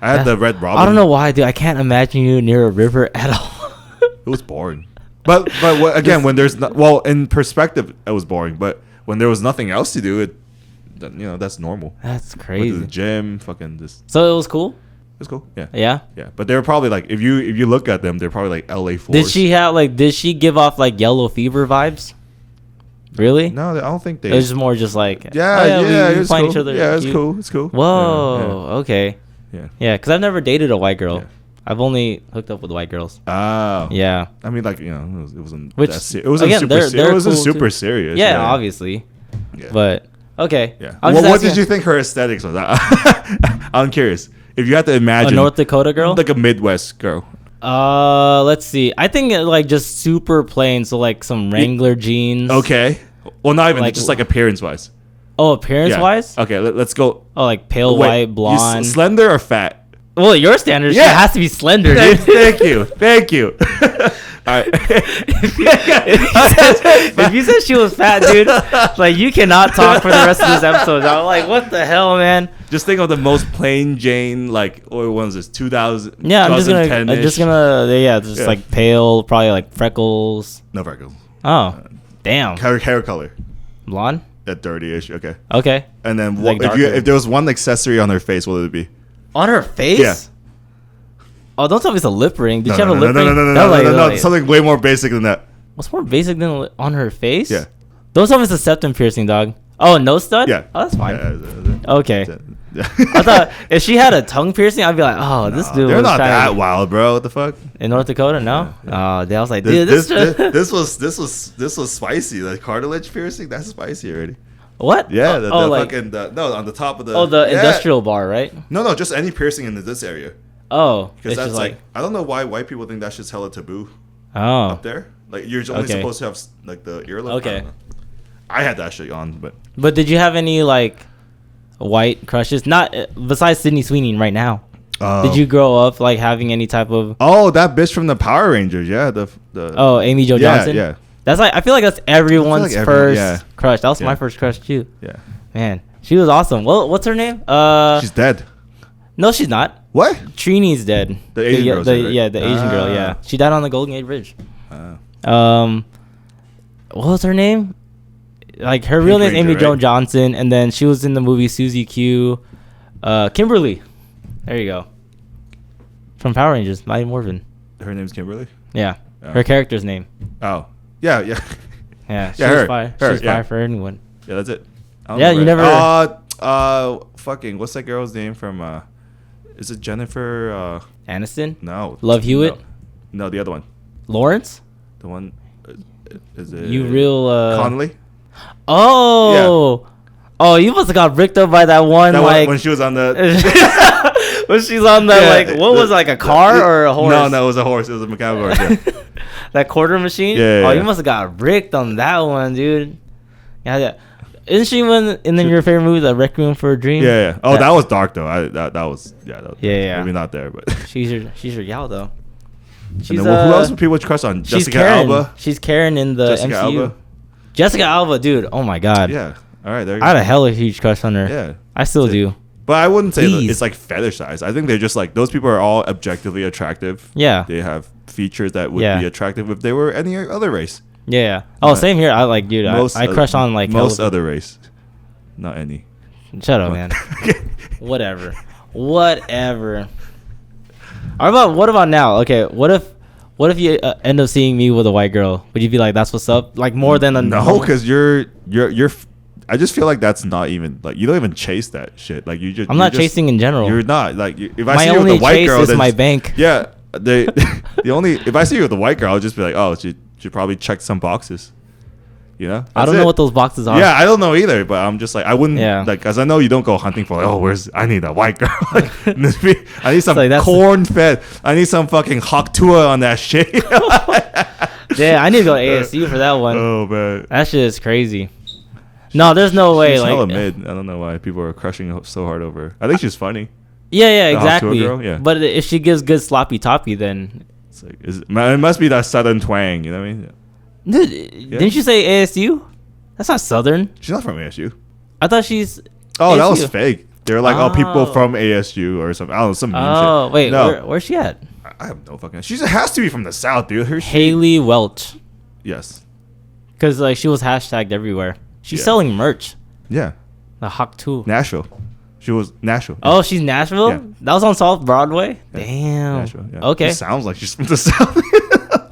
I had the Red Robin. I don't know why, dude. I can't imagine you near a river at all. It was boring. But again, when there's in perspective, it was boring. But when there was nothing else to do, that's normal. That's crazy. Went to the gym, fucking this. So it was cool. It was cool. Yeah. Yeah. But they were probably like, if you look at them, they're probably like LA Force. Did she give off like yellow fever vibes? Really? No, I don't think they. It was more just like we find cool. Each other. Yeah, it's cool. It's cool. Whoa. Okay. Yeah, because I've never dated a white girl. Yeah. I've only hooked up with white girls. Oh. Yeah. I mean, like, it wasn't. Which it wasn't super serious. Yeah, obviously. Yeah. But okay. Yeah. What did you think her aesthetics was? I'm curious. If you had to imagine a North Dakota girl, like a Midwest girl. Let's see. I think like just super plain. So like some Wrangler jeans. Okay. Well, not even just like appearance wise. Oh, appearance-wise? Okay, let's go. Oh, like pale white, blonde. Slender or fat? Well, your standards, she has to be slender, dude. Thank you. All right. If you said she was fat, dude, like you cannot talk for the rest of this episode. I'm like, what the hell, man? Just think of the most plain Jane, like, what was this, 2000? Yeah, I'm just gonna, like pale, probably like freckles. No freckles. Oh, damn. Hair color. Blonde? That dirty-ish. Okay. And then if there was one accessory on her face, what would it be? On her face? Yeah. Oh, don't tell me it's a lip ring. Did she have a lip ring? No. Something way more basic than that. What's more basic than on her face? Yeah. Don't tell me it's a septum piercing, dog. Oh, nose stud? Yeah. Oh, that's fine. Okay. I thought if she had a tongue piercing, I'd be like, oh, this dude. They're not that wild, bro. What the fuck? In North Dakota, no. Yeah. Oh, I was like, dude, this was spicy. The cartilage piercing, that's spicy already. What? Yeah, on the top of the. Oh, the industrial bar, right? No, just any piercing in this area. Oh, because that's like I don't know why white people think that shit's hella taboo. Oh, up there, like you're only supposed to have like the earlobe. Okay, I had that shit on, but did you have any like white crushes? Not besides Sydney Sweeney right now. Did you grow up like having any type of? Oh, that bitch from the Power Rangers. Yeah, the Amy Jo Johnson. Yeah. That's like I feel like that's everyone's first crush. That was my first crush too. Yeah, man, she was awesome. Well, what's her name? She's dead. No, she's not. What? Trini's dead. The Asian girl. The Asian girl. Yeah, she died on the Golden Gate Bridge. What was her name? Like her real name is Amy Jo Johnson, and then she was in the movie Susie Q. Kimberly. There you go. From Power Rangers, Mighty Morphin. Her name's Kimberly. Yeah, her character's name. Oh, yeah. Yeah, she was fire. She's fire for anyone. Yeah, that's it. Yeah, you never. Fucking, what's that girl's name from? Is it Jennifer? Aniston? No. Love Hewitt? No, the other one. Lawrence? The one. Is it? Connolly? Oh. Yeah. Oh, you must have got bricked up by that one. When she was on the. When she's on the what was it, like a car or a horse? No, it was a horse. It was a mechanical horse. Yeah. That quarter machine? Yeah. Oh, you must have got bricked on that one, dude. Yeah. Isn't she in your favorite movie, The Requiem for a Dream? Yeah. Oh, that was dark though. That was maybe not there, but she's your gal though. She's who else would people crush on? Jessica Alba. She's Karen in the Jessica MCU. Alba. Jessica Alba, dude. Oh my god. Yeah. All right. There you I had a hella huge crush on her. Yeah. I still do. But I wouldn't say that it's like fetishized. I think they're just like, those people are all objectively attractive. Yeah. They have features that would be attractive if they were any other race. Yeah. Oh, same here. I like, dude, I crush on like most other race. Not any. Shut up, man. Whatever. What about now? Okay, what if you end up seeing me with a white girl? Would you be like, that's what's up? Like more than a no, because you're. I just feel like that's not even like, you don't even chase that shit. Like you just. I'm not chasing in general. You're not like, if I see you with a white girl, is my bank. Yeah, if I see you with a white girl, I'll just be like, oh, she probably checked some boxes. You know, I don't know what those boxes are. Yeah, I don't know either. But I'm just like, I wouldn't like, because I know you don't go hunting for like, I need a white girl. Like, I need some like corn fed. I need some fucking Hawk Tuah on that shit. Yeah, I need to go ASU for that one. Oh man, that shit is crazy. No, there's no way. She's like hella mid. I don't know why people are crushing so hard over her. I think she's funny. Yeah, exactly. Girl, yeah. But if she gives good sloppy toppy, then it's like, it must be that southern twang. You know what I mean? Dude, didn't you say ASU? That's not southern. She's not from ASU. I thought she's. Oh, ASU. That was fake. They're like, people from ASU or something. I don't know, some mean shit. Oh, wait, no. Where's she at? I have no fucking. She has to be from the South, dude. Haley Welch. Yes. Because like she was hashtagged everywhere. She's selling merch. Yeah. The Hawk Tuah. Nashville. She was Nashville. Oh, she's Nashville? Yeah. That was on South Broadway? Yeah. Damn. Nashville, yeah. Okay. She sounds like she's from the South.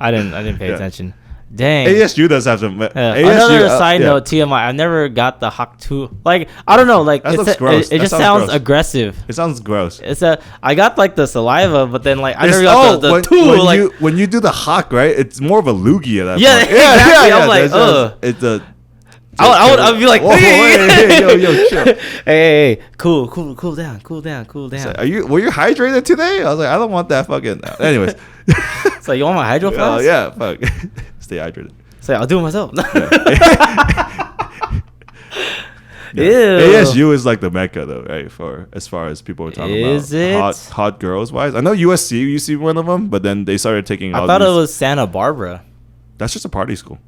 I didn't pay attention. Dang. ASU does have some. ASU, another side note, TMI. I never got the Hawk Tuah. Like, I don't know. Like, that looks gross. It just sounds gross. Aggressive. It sounds gross. I got like the saliva, but then like I never got the Tuah. When you do the hawk, right? It's more of a loogie at that point. Yeah, exactly. I'm like, it's a. I would be like, hey, yo, chill. Hey, cool down. So were you hydrated today? I was like, I don't want that fucking. Anyways. So you want my hydro flask? Oh yeah, fuck. Stay hydrated. So I'll do it myself. Ew. ASU is like the mecca though, right? For as far as people are talking about hot girls wise. I know USC used to be one of them, but then they started taking. I thought it was Santa Barbara. That's just a party school.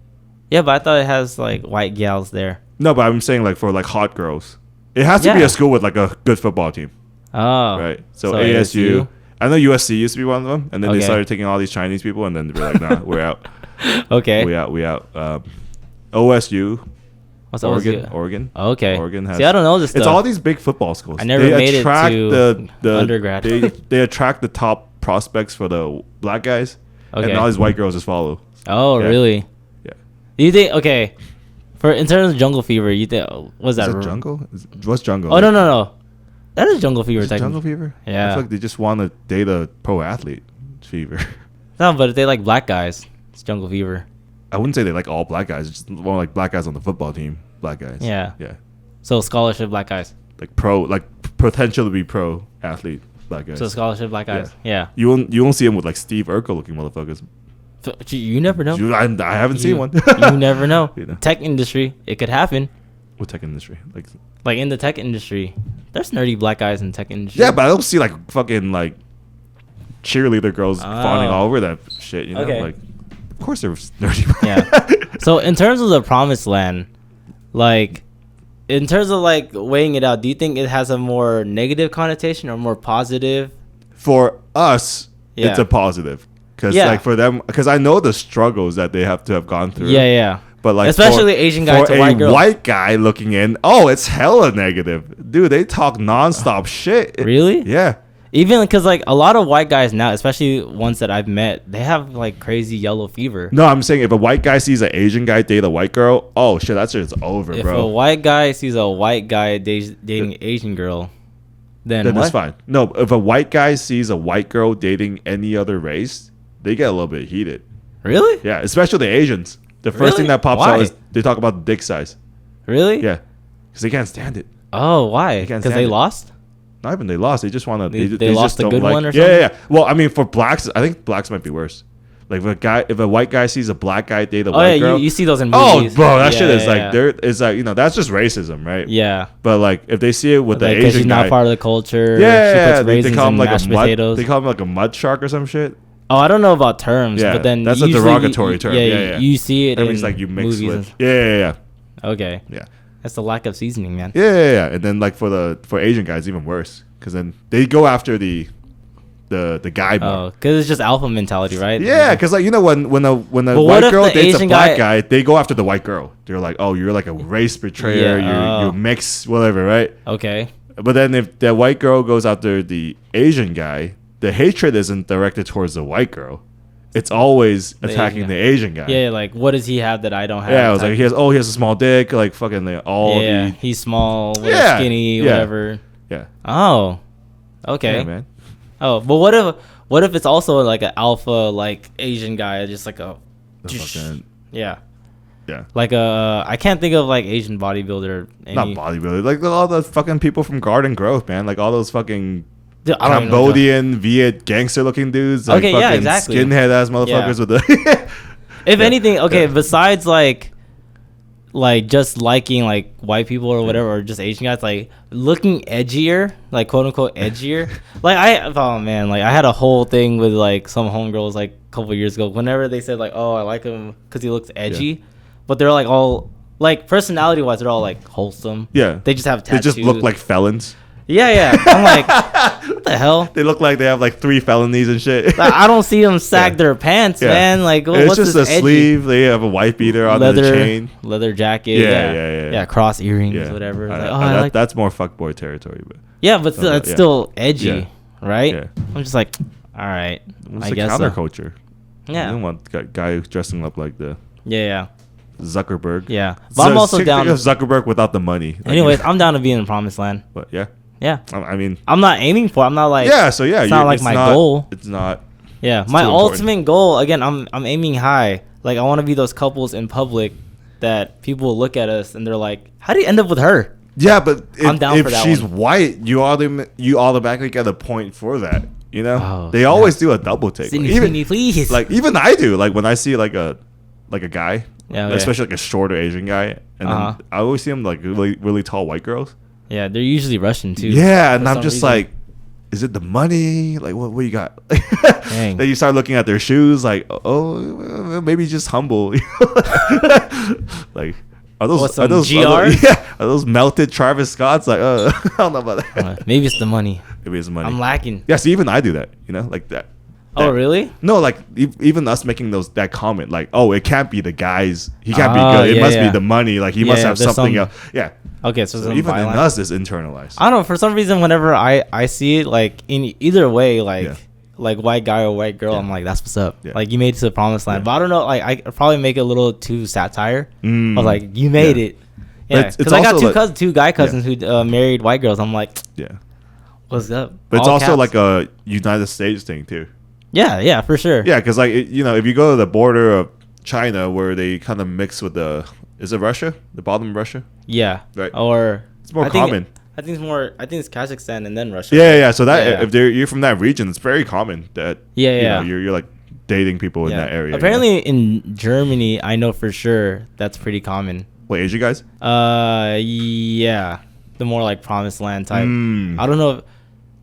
Yeah, but I thought it has like white gals there. No, but I'm saying like for like hot girls, it has to be a school with like a good football team. Oh, right. So ASU. I know USC used to be one of them, and then they started taking all these Chinese people, and then they were like, "Nah, we're out." Okay. We out. OSU. What's Oregon? OSU? Oregon. Okay. Oregon has. See, I don't know this stuff. It's all these big football schools. I never made it to the undergrad. They attract the top prospects for the black guys, and all these white girls just follow. Oh, really? Yeah. You think in terms of Jungle Fever, you think what's that? Is it Jungle? What's Jungle? Oh no. That is Jungle Fever. Jungle Fever? Yeah. I feel like they just want to date a pro athlete fever. No, but if they like black guys, it's Jungle Fever. I wouldn't say they like all black guys. It's just more like black guys on the football team. Black guys. Yeah. Yeah. So scholarship black guys. Like potential to be pro athlete black guys. So scholarship black guys. Yeah. You won't see them with like Steve Urkel looking motherfuckers. You never know. I haven't seen one. You never know. Tech industry, it could happen. What tech industry? Like in the tech industry, there's nerdy black guys in the tech industry. Yeah, but I don't see like fucking like cheerleader girls fawning all over that shit. You know, like of course they're nerdy. Yeah. So in terms of the promised land, like in terms of like weighing it out, do you think it has a more negative connotation or more positive? For us, it's a positive because like for them, because I know the struggles that they have to have gone through. Yeah. But like especially Asian guy to white girl. White guy looking in, it's hella negative, dude. They talk nonstop shit. Really? Yeah. Even because like a lot of white guys now, especially ones that I've met, they have like crazy yellow fever. No, I'm saying if a white guy sees an Asian guy date a white girl, oh shit, that shit's over, bro. If a white guy sees a white guy dating an Asian girl, then it's fine. No, if a white guy sees a white girl dating any other race, they get a little bit heated. Really? Yeah, especially the Asians. The first thing that pops out is they talk about the dick size. Really? Yeah, because they can't stand it. Oh, why? Because they lost? Not even they lost. They just want to. They lost just a good one or something? Yeah. Well, I mean, for blacks, I think blacks might be worse. Like if a white guy sees a black guy date a white girl. You see those in movies. Oh, bro, that shit is like it's like that's just racism, right? Yeah. But like if they see it with the Asian guy, because she's not part of the culture. Yeah, they call him like a mud. Potatoes. They call him like a mud shark or some shit. Oh, I don't know about terms, but then that's a derogatory term. Yeah. You see it that means like you mix with. Yeah. Okay. Yeah. That's the lack of seasoning, man. Yeah. And then like for Asian guys, even worse, because then they go after the guy more. Oh, because it's just alpha mentality, right? Yeah, because like when a white girl dates a black guy, they go after the white girl. They're like, oh, you're like a race betrayer. You mix whatever, right? Okay. But then if the white girl goes after the Asian guy, the hatred isn't directed towards the white girl. It's always attacking the Asian guy. Yeah, like what does he have that I don't have? Yeah, I was like, he has a small dick, like fucking he's small, skinny, whatever. Yeah. Oh, okay. Yeah, man. Oh, but what if it's also like an alpha like Asian guy, just like a yeah. Like I can't think of like Asian bodybuilder. Not bodybuilder, like all the fucking people from Garden Growth, man. Like all those fucking Cambodian, Viet gangster looking dudes. Like okay, yeah, exactly. Skinhead ass motherfuckers with the. If anything, besides like just liking like white people or whatever, or just Asian guys, like looking edgier, like quote unquote edgier. Like I had a whole thing with like some homegirls like a couple years ago. Whenever they said like, oh, I like him because he looks edgy, but they're like all like personality wise, they're all like wholesome. Yeah, they just have tattoos. They just look like felons. Yeah. I'm like, what the hell? They look like they have like 3 felonies and shit. Like, I don't see them sag their pants, man. Like, it's just a sleeve. They have a white beater on the chain, leather jacket. Yeah. Cross earrings, whatever. That's more fuckboy territory, but but still, it's still edgy, right? Yeah. I'm just like, all right. It's a counterculture. Yeah. I don't want a guy dressing up like the Zuckerberg. Yeah, but I'm also down. Zuckerberg without the money. Anyways, I'm down to be in the promised land. But yeah. I mean, I'm not aiming for it. I'm not like it's not like my goal. It's not. Yeah, my ultimate goal. Again, I'm aiming high. Like I want to be those couples in public that people will look at us and they're like, "How do you end up with her?" Yeah, but if she's one. white, you automatically get a point for that. You know, they always do a double take. Even please. Like even I do. Like when I see like a guy, especially like a shorter Asian guy, and then I always see him like really really tall white girls. Yeah, they're usually Russian too. Yeah, and I'm just like, is it the money? Like, what you got? Then you start looking at their shoes, like, oh, maybe just humble. Like, are those GRs? Are those melted Travis Scotts? Like, I don't know about that. Maybe it's the money. Maybe it's the money. I'm lacking. Yeah, so even I do that, like that. Oh, really? No, like even us making that comment, like, oh, it can't be the guys. He can't be good. It must be the money. Like he must have something else. Yeah. Okay, so even in us, it's internalized. I don't know. For some reason, whenever I see it, like in either way, like white guy or white girl, I'm like, that's what's up. Yeah. Like you made it to the promised land. But I don't know. Like I probably make it a little too satire. I was like, you made it. Yeah, because I got two guy cousins who married white girls. I'm like, what's up? But it's also like a United States thing too. Yeah, for sure. Yeah, because like if you go to the border of China where they kind of mix with is it Russia? The bottom of Russia? Yeah. Right. Or it's more common. I think it's Kazakhstan and then Russia. Yeah. So that if you're from that region, it's very common that you're like dating people in that area. Apparently in Germany, I know for sure that's pretty common. Wait, Asian guys? Yeah. The more like promised land type. I don't know.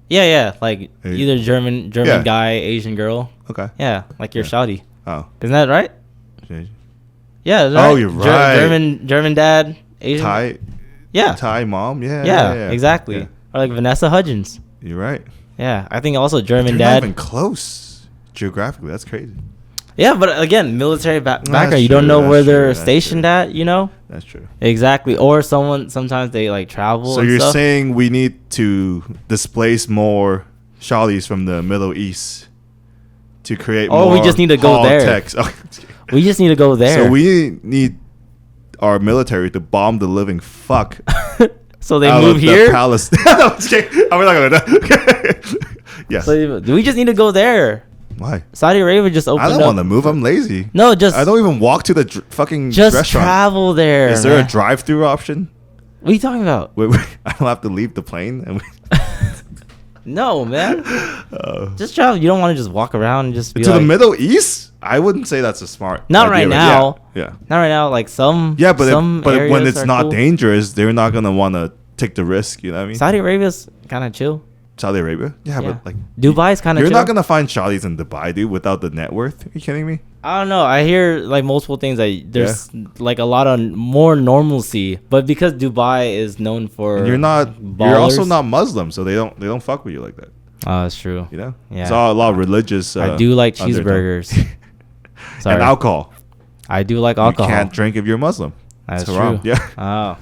Yeah. Like either German guy, Asian girl. Okay. Yeah, like your Saudi. Oh. Isn't that right? Yeah. Right. Oh, you're right. German dad, Asian. Thai. Yeah. Thai mom. Yeah. Exactly. Yeah. Or like Vanessa Hudgens. You're right. Yeah, I think also German dad. Not even close geographically. That's crazy. Yeah, but again, military background. You don't know where they're stationed at. You know. That's true. Exactly. Or sometimes they like travel. So you're saying we need to displace more Shawties from the Middle East to create more. Oh, we just need to go there. We just need to go there. So we need our military to bomb the living fuck. So they move here. Palestine. No, I'm just kidding. I'm not gonna. Yes. So we just need to go there. Why? Saudi Arabia just opened up. I don't want to move. I'm lazy. No, I don't even walk to the fucking just restaurant. Travel there. Is there a drive-through option? What are you talking about? Wait, I don't have to leave the plane. No, man. Just travel. You don't want to just walk around and just be to the Middle East. I wouldn't say that's a smart. Not right now. Yeah. Not right now. Like some. Yeah, but when it's not dangerous, they're not gonna want to take the risk. You know what I mean? Saudi Arabia's kind of chill. Saudi Arabia. Yeah, but like Dubai's kind of. You're not gonna find shawties in Dubai, dude, without the net worth. Are you kidding me? I don't know. I hear like multiple things that there's like a lot of more normalcy, but because Dubai is known for And you're also not Muslim, so they don't fuck with you like that. Oh, that's true. You know, yeah, it's all a lot of religious. I do like cheeseburgers. Sorry. And alcohol. I do like alcohol. You can't drink if you're Muslim. That's it's true. haram. Yeah. Oh,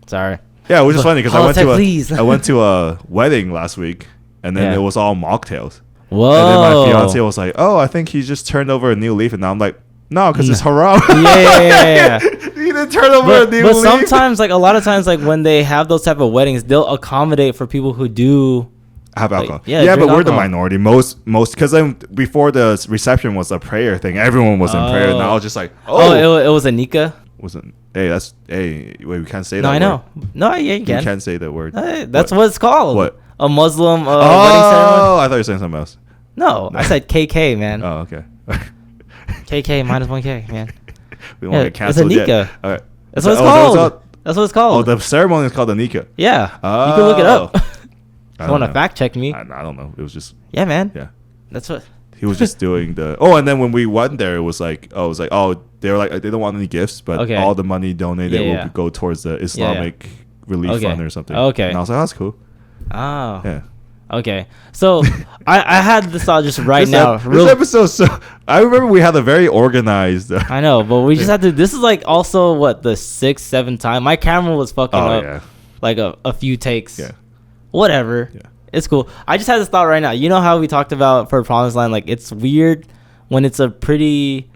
sorry. Yeah, which is funny because please. I went to a wedding last week, and then it was all mocktails. Whoa. And then my fiance was like, "Oh, I think he just turned over a new leaf," and now I'm like, "No, because it's haram." Yeah. He didn't turn over a new leaf. But sometimes, like a lot of times, like when they have those type of weddings, they'll accommodate for people who do have alcohol. Like, yeah, but we're alcohol. the minority. Most because then before the reception was a prayer thing. Everyone was in prayer, and I was just like, it was a nikah. Wasn't wait, we can't say that. No, I know. Word. No, yeah, you can. You can't say that word. That's what it's called. What? A Muslim wedding ceremony. Oh, I thought you were saying something else. No, I said KK, man. Oh, okay. KK minus 1K, man. We won't get canceled it's a nikah. yet. All right. That's what it's called. That's what it's called. Oh, the ceremony is called the nikah. Yeah. You can look it up. I you want to fact check me? I don't know. It was just. Yeah, man. Yeah. That's what. He was just doing the. Oh, and then when we went there, it was like, they were like, they don't want any gifts, but all the money donated will go towards the Islamic Relief Fund or something. Okay. And I was like, oh, that's cool. Oh. Yeah. Okay. So I had this thought just right now. This episode, I remember we had a very organized. I know, but we just had to. This is like also what the 6th, 7th time. My camera was fucking up like a few takes. Yeah. Whatever. Yeah. It's cool. I just had this thought right now. You know how we talked about for Promised Land, like it's weird when it's a pretty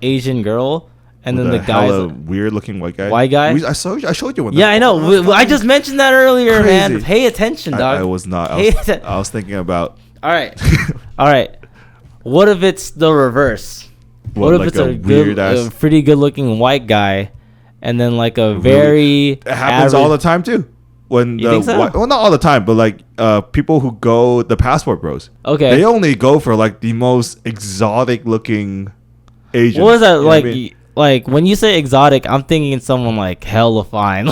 Asian girl and then the guy's a weird looking white guy. I showed you one. Yeah, I know. I just mentioned that earlier, man. Pay attention, dog. I was not. I was thinking about. All right. What if it's the reverse? What if like it's a pretty good looking white guy, and then like a very It happens all the time too. When you think so? Well, not all the time, but like people who go the passport bros. Okay. They only go for like the most exotic looking Asians. What is that like? I mean? Like when you say exotic, I'm thinking someone like hella fine.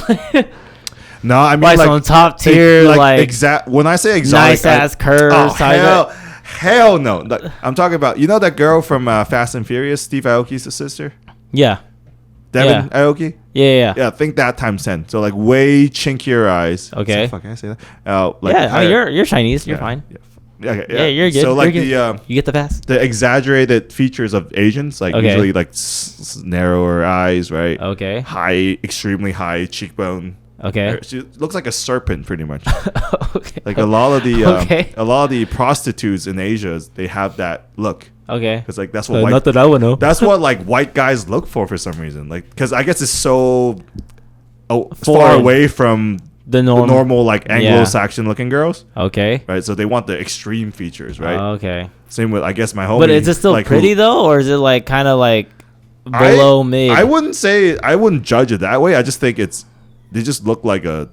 No, I mean like some top tier, like exact. When I say exotic, nice ass curves. Hell no! I'm talking about that girl from Fast and Furious, Steve Aoki's sister. Yeah. Devin Aoki? Yeah. Yeah, think that times 10. So like way chinkier eyes. Okay. Fuck, can I say that? You're Chinese. You're fine. Yeah. Okay, yeah, you're good. So like you get the pass. The exaggerated features of Asians, like usually like narrower eyes, right? Okay. Extremely high cheekbone. Okay. She looks like a serpent, pretty much. Okay. Like a lot of the prostitutes in Asia, they have that look. Okay. Because like that's what not that I would know. That's what like white guys look for some reason. Like because I guess it's so far away from the normal like Anglo-Saxon looking girls. Okay. Right. So they want the extreme features, right? Okay. Same with I guess my homie. But is it still like, pretty though, or is it like kind of like below mid? I wouldn't judge it that way. I just think they just look like a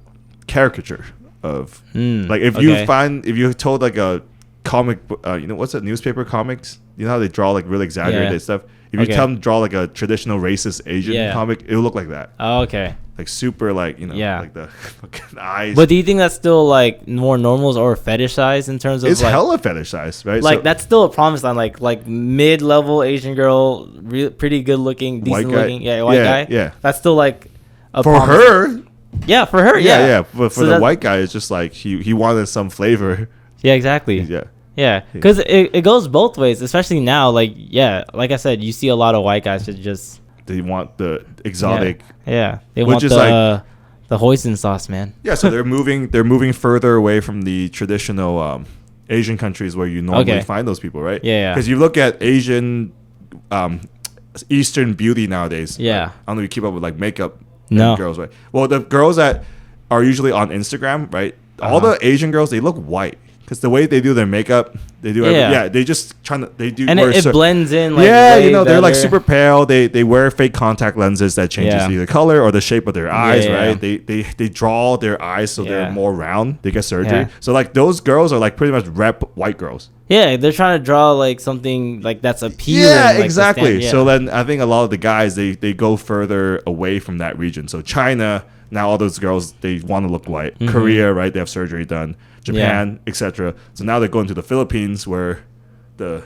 caricature of like if you told like a comic what's that newspaper comics, how they draw like really exaggerated stuff, if you tell them to draw like a traditional racist Asian comic, it'll look like that. Okay. Like super like like the fucking eyes. But do you think that's still like more normals or fetishized in terms of it's hella fetishized, right? Like that's still a promise line, like mid-level Asian girl, pretty good looking, decent looking white guy. Yeah, that's still like for her. Yeah, for her. Yeah. But for the white guy, it's just like he wanted some flavor. Yeah, exactly. Yeah, because it goes both ways, especially now. Like I said, you see a lot of white guys that just they want the exotic. Yeah, they want the hoisin sauce, man. Yeah, so they're moving further away from the traditional Asian countries where you normally find those people, right? Yeah. Because you look at Asian Eastern beauty nowadays. Yeah, I don't know if you keep up with like makeup. No. Girls, right? Well, the girls that are usually on Instagram, right? All the Asian girls, they look white because the way they do their makeup, they do they just they do, and it blends in. Like, they're like super pale. They wear fake contact lenses that changes either color or the shape of their eyes, right? They draw their eyes so they're more round. They get surgery, so like those girls are like pretty much rep white girls. Yeah, they're trying to draw like something like that's appealing. Yeah, like, exactly. So then I think a lot of the guys they go further away from that region. So China, now all those girls, they want to look white. Mm-hmm. Korea, right? They have surgery done. Japan, etc. So now they're going to the Philippines, where the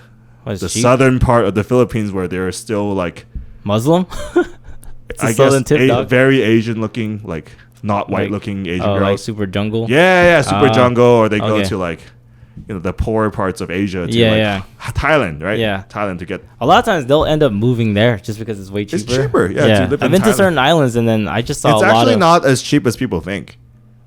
southern part of the Philippines, where they're still like Muslim. I guess very Asian looking, like not white looking Asian girls. Like super jungle. Yeah, super jungle, or they go to like, you know, the poorer parts of Asia to Thailand, right? Yeah, Thailand to get. A lot of times they'll end up moving there just because it's way cheaper. It's cheaper, yeah. I've been to certain islands, and then I just saw it's actually not as cheap as people think.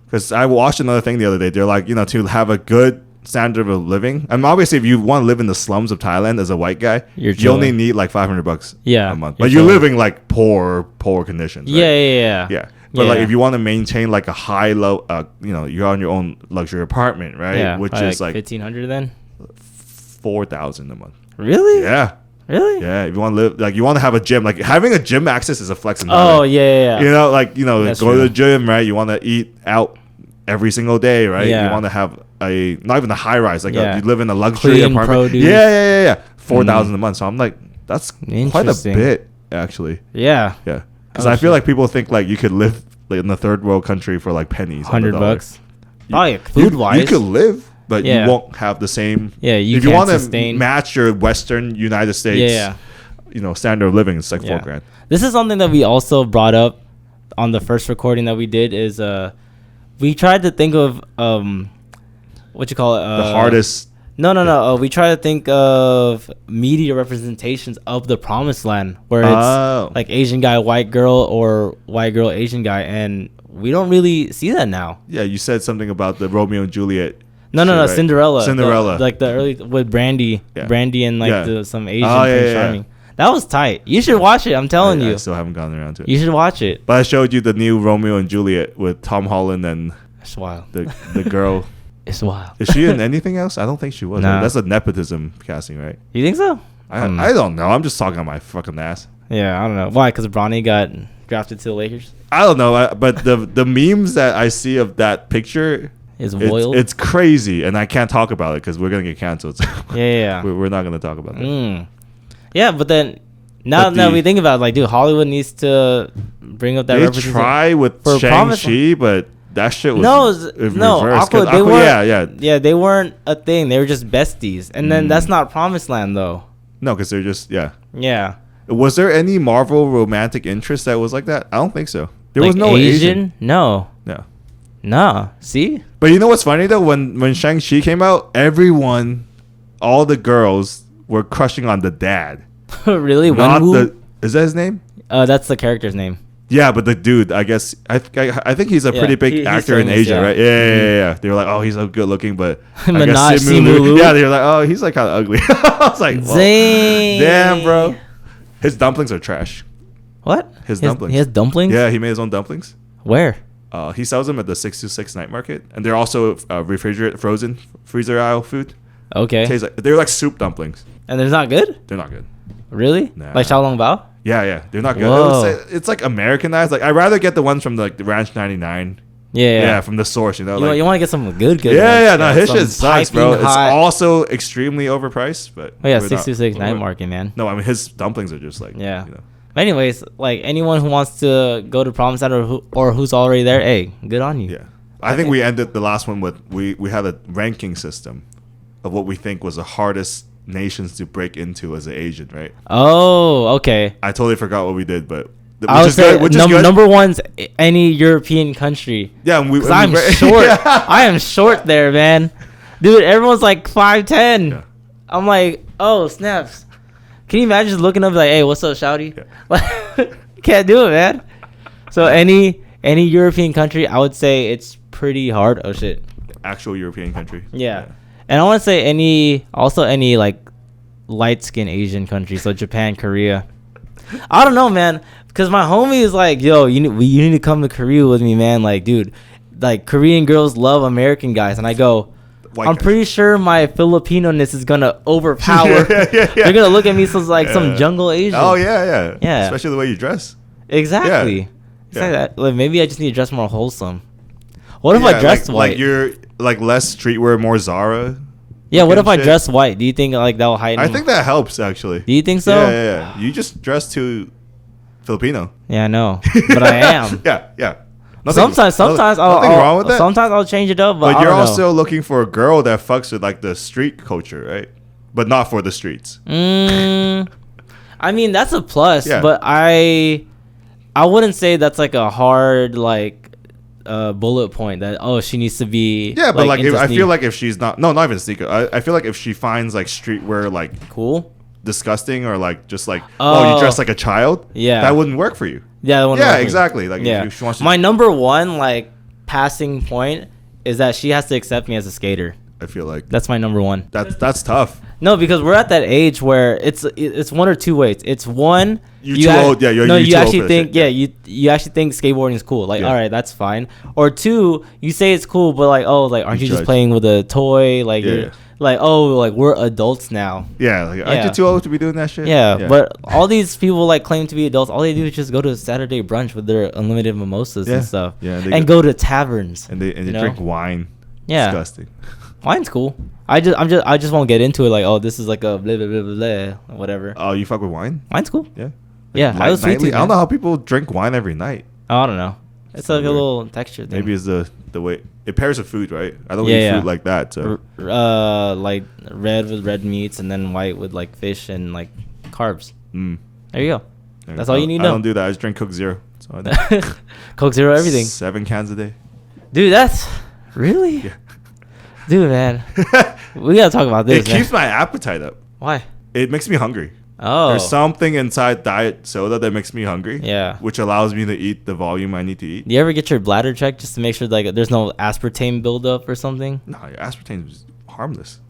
Because I watched another thing the other day. They're like, you know, to have a good standard of living. And obviously, if you want to live in the slums of Thailand as a white guy, you only need like $500 a month. But you're living like poor conditions. Right? Yeah. But like if you want to maintain like a high low, you know, you're on your own luxury apartment, right? Yeah, which is like $1,500 then. $4,000 a month. Really? Yeah. Really? Yeah. If you want to live, like you want to have a gym, like having a gym access is a flex. Oh yeah. You know, like you know, go to the gym, right? You want to eat out every single day, right? You want to have a not even a high rise, like you live in a luxury apartment. Produce. Yeah. $4,000 a month. So I'm like, that's quite a bit, actually. Yeah. Because I feel like people think like you could live like, in the third world country for like pennies. $100. Probably food wise. You could live, but you won't have the same. Yeah, if you want to match your Western United States, you know, standard of living, it's like $4,000. This is something that we also brought up on the first recording that we did. Is we tried to think of what you call it, the hardest. No. We try to think of media representations of the promised land, where it's like Asian guy, white girl, or white girl, Asian guy, and we don't really see that now. Yeah, you said something about the Romeo and Juliet. No, right? Cinderella. Like the early with Brandy and like some Asian Prince Charming. That was tight. You should watch it. I'm telling you. I still haven't gotten around to it. You should watch it. But I showed you the new Romeo and Juliet with Tom Holland and it's wild. The girl. It's wild. Is she in anything else? I don't think she was. Nah. That's a nepotism casting, right? You think so? I don't know. I'm just talking on my fucking ass. Yeah, I don't know. Why? Because Bronny got drafted to the Lakers? I don't know. But the memes that I see of that picture is wild. It's crazy, and I can't talk about it because we're gonna get canceled. So yeah. We're not gonna talk about that. Yeah, but then now we think about it, like, dude, Hollywood needs to bring up that representation. They try with Shang-Chi, but that shit was reversed. Aqua, they weren't. Yeah, they weren't a thing. They were just besties, and then that's not Promised Land though. No, because they're just Yeah. Was there any Marvel romantic interest that was like that? I don't think so. There was no Asian. No. See. But you know what's funny though? When Shang-Chi came out, all the girls were crushing on the dad. Really? Is that his name? That's the character's name. Yeah, but the dude, I guess I think he's a pretty big actor in Asia, right? Yeah. They were like, oh, he's so good looking, but I guess Simu. Yeah, they were like, oh, he's like kind of ugly. I was like, damn, bro. His dumplings are trash. What? His dumplings. He has dumplings? Yeah, he made his own dumplings. Where? He sells them at the 626 night market, and they're also frozen freezer aisle food. Okay. They're like soup dumplings. And they're not good? They're not good. Really? Nah. Like Xiaolong Bao? Yeah, they're not good. It's like Americanized. Like I'd rather get the ones from the Ranch 99. Yeah, from the source. You know, you want to get something good. Yeah. No, his shit sucks, bro. It's also extremely overpriced, but 626 night market, man. No, I mean his dumplings are just like Anyways, like anyone who wants to go to Promised Land or who's already there, hey, good on you. Yeah, I think we ended the last one with we had a ranking system of what we think was the hardest nations to break into as an Asian, right? Oh, okay. I totally forgot what we did, but I would say number one's any European country. Yeah, I'm short. I am short there, man. Dude, everyone's like 5'10". Yeah. I'm like, oh snaps. Can you imagine just looking up like, hey, what's up, shouty? Yeah. Can't do it, man. So any European country, I would say it's pretty hard. Oh shit. Actual European country. Yeah. And I want to say any like light-skinned Asian country, so Japan, Korea. I don't know, man, because my homie is like, yo, you need to come to Korea with me, man. Like, dude, like Korean girls love American guys, and I go, I'm pretty sure my Filipino-ness is gonna overpower. They're gonna look at me like some jungle Asian. Oh yeah. Especially the way you dress. Exactly. That. Like, maybe I just need to dress more wholesome. What if I dressed white? Like you're like less streetwear, more Zara. Yeah, what if I dress white? Do you think like that will heighten? I think that helps actually. Do you think so? Yeah. You just dress too Filipino. Yeah, I know, but I am. Yeah. Sometimes nothing wrong with that. Sometimes I'll change it up, but you're also looking for a girl that fucks with like the street culture, right? But not for the streets. I mean, that's a plus, Yeah. but I wouldn't say that's like a hard like bullet point that she needs to be. Yeah, but like I feel like if she's not even sneaker. I feel like if she finds like streetwear like cool, disgusting, or like just like you dress like a child, that wouldn't work for you. Yeah, exactly. Like if she wants to, my number one like passing point is that she has to accept me as a skater. I feel like that's my number one. That's tough. No, because we're at that age where it's one or two ways. It's one, you actually think you actually think skateboarding is cool. Like, all right, that's fine. Or two, you say it's cool, but like, aren't you just playing with a toy? Like, you're like, like we're adults now. Yeah, like, aren't you too old to be doing that shit? Yeah, but all these people like claim to be adults. All they do is just go to a Saturday brunch with their unlimited mimosas and stuff. Yeah, and go to taverns and they drink wine. Yeah, disgusting. Wine's cool. I just won't get into it. Like, this is like a blah blah blah blah whatever. Oh, you fuck with wine? Wine's cool. Yeah. Yeah, I was sweet too, I don't know how people drink wine every night. Oh, I don't know. It's like a little texture thing. Maybe it's the way it pairs with food, right? I don't eat food like that. So. Like red with red meats, and then white with like fish and like carbs. There you go. That's all you need to know. I don't do that. I just drink Coke Zero. So Coke Zero, everything. 7 cans a day. Dude, that's really. Yeah. Dude, man, we gotta talk about this. It keeps my appetite up. Why? It makes me hungry. Oh, there's something inside diet soda that makes me hungry. Yeah, which allows me to eat the volume I need to eat. Do you ever get your bladder checked just to make sure like there's no aspartame buildup or something? No, aspartame is harmless.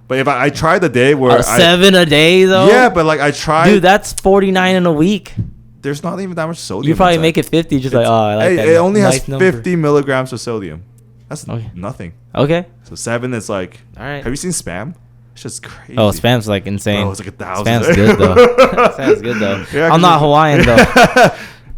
But if I tried the day where 7 a day though. Yeah, but like I tried. Dude, that's 49 in a week. There's not even that much sodium. You probably make it 50. Just I like that. It only has 50 milligrams of sodium. That's nothing. Okay. So 7 is like. All right. Have you seen Spam? It's just crazy. Oh, Spam's like insane. Bro, it's like 1,000. Spam's good though. Spam's good though. Yeah, I'm not Hawaiian though.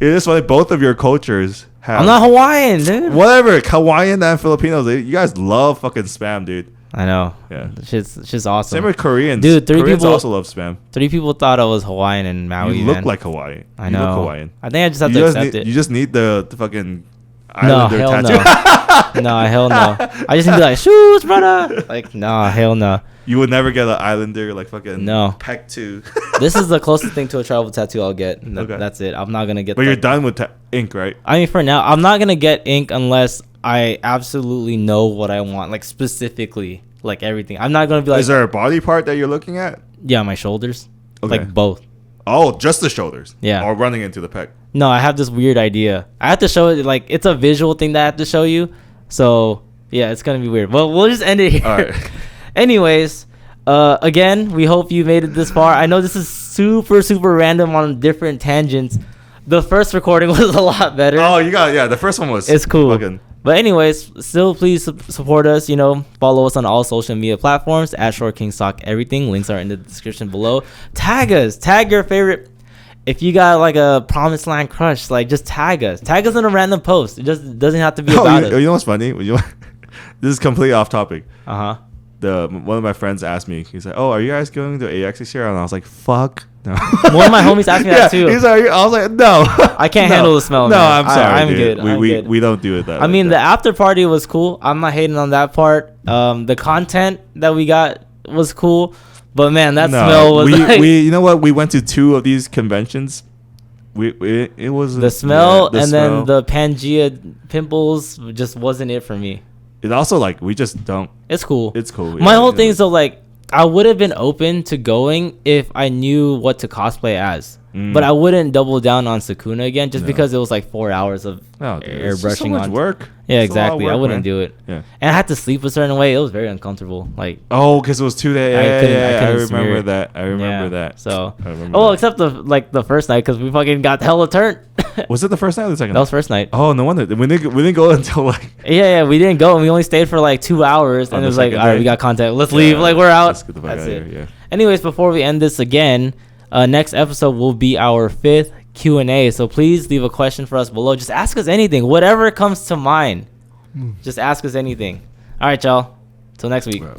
It is funny. Both of your cultures have. I'm not Hawaiian, dude. Whatever. Hawaiian and Filipinos. You guys love fucking Spam, dude. I know. Yeah. Shit's awesome. Same with Koreans. Dude, Koreans also love Spam. 3 people thought I was Hawaiian in Maui. You look like Hawaiian. I know. You look Hawaiian. I think I just have to accept it. You just need the fucking Islander tattoo. No, hell no. I just need to be like, shoes, brother. Like, nah, hell no. You would never get an Islander like fucking peck two. This is the closest thing to a tribal tattoo I'll get. That's it. I'm not gonna get. But you're done with ink, right? I mean, for now, I'm not gonna get ink unless I absolutely know what I want, like specifically, like everything. I'm not gonna be like. Is there a body part that you're looking at? Yeah, my shoulders. Okay. Like both. Oh, just the shoulders. Yeah. Or running into the pec. No, I have this weird idea. I have to show it. Like, it's a visual thing that I have to show you. So yeah, it's gonna be weird. Well, we'll just end it here. All right. Anyways, again, we hope you made it this far. I know this is super random on different tangents. The first recording was a lot better. Oh, the first one was. It's cool. But anyways, still please support us. Follow us on all social media platforms at Short King Sock Everything. Links are in the description below. Tag us. Tag your favorite. If you got like a promised land crush, like just tag us. Tag us in a random post. It just doesn't have to be about it. You know what's funny? This is completely off topic. One of my friends asked me. He's like, "Oh, are you guys going to AX this year?" And I was like, "Fuck no." One of my homies asked me that too. He's like, I was like, "No, I can't handle the smell." No, man. I'm sorry. I'm good. We don't do it that. I mean, the after party was cool. I'm not hating on that part. The content that we got was cool, but man, that smell was. We you know what? We went to 2 of these conventions. It was the smell, and then the Pangea pimples just wasn't it for me. It also like we just don't. It's cool. It's cool. My whole thing is though, like, I would have been open to going if I knew what to cosplay as, but I wouldn't double down on Sakuna again just because it was like 4 hours of airbrushing so much on work. Yeah, exactly. I wouldn't do it. Yeah, and I had to sleep a certain way. It was very uncomfortable. Like, because it was 2 days. I remember that. I remember that. So, except the first night because we fucking got hella turned. Was it the first night or the second? That was first night. Oh, no wonder we didn't go until like. Yeah, we didn't go. And we only stayed for like 2 hours, and it was like, all right, we got contact. Let's leave. Like, we're out. Let's get the fuck out of here. Yeah. Anyways, before we end this again, next episode will be our 5th Q&A. So please leave a question for us below. Just ask us anything, whatever comes to mind. Just ask us anything. All right, y'all. Till next week. Wow.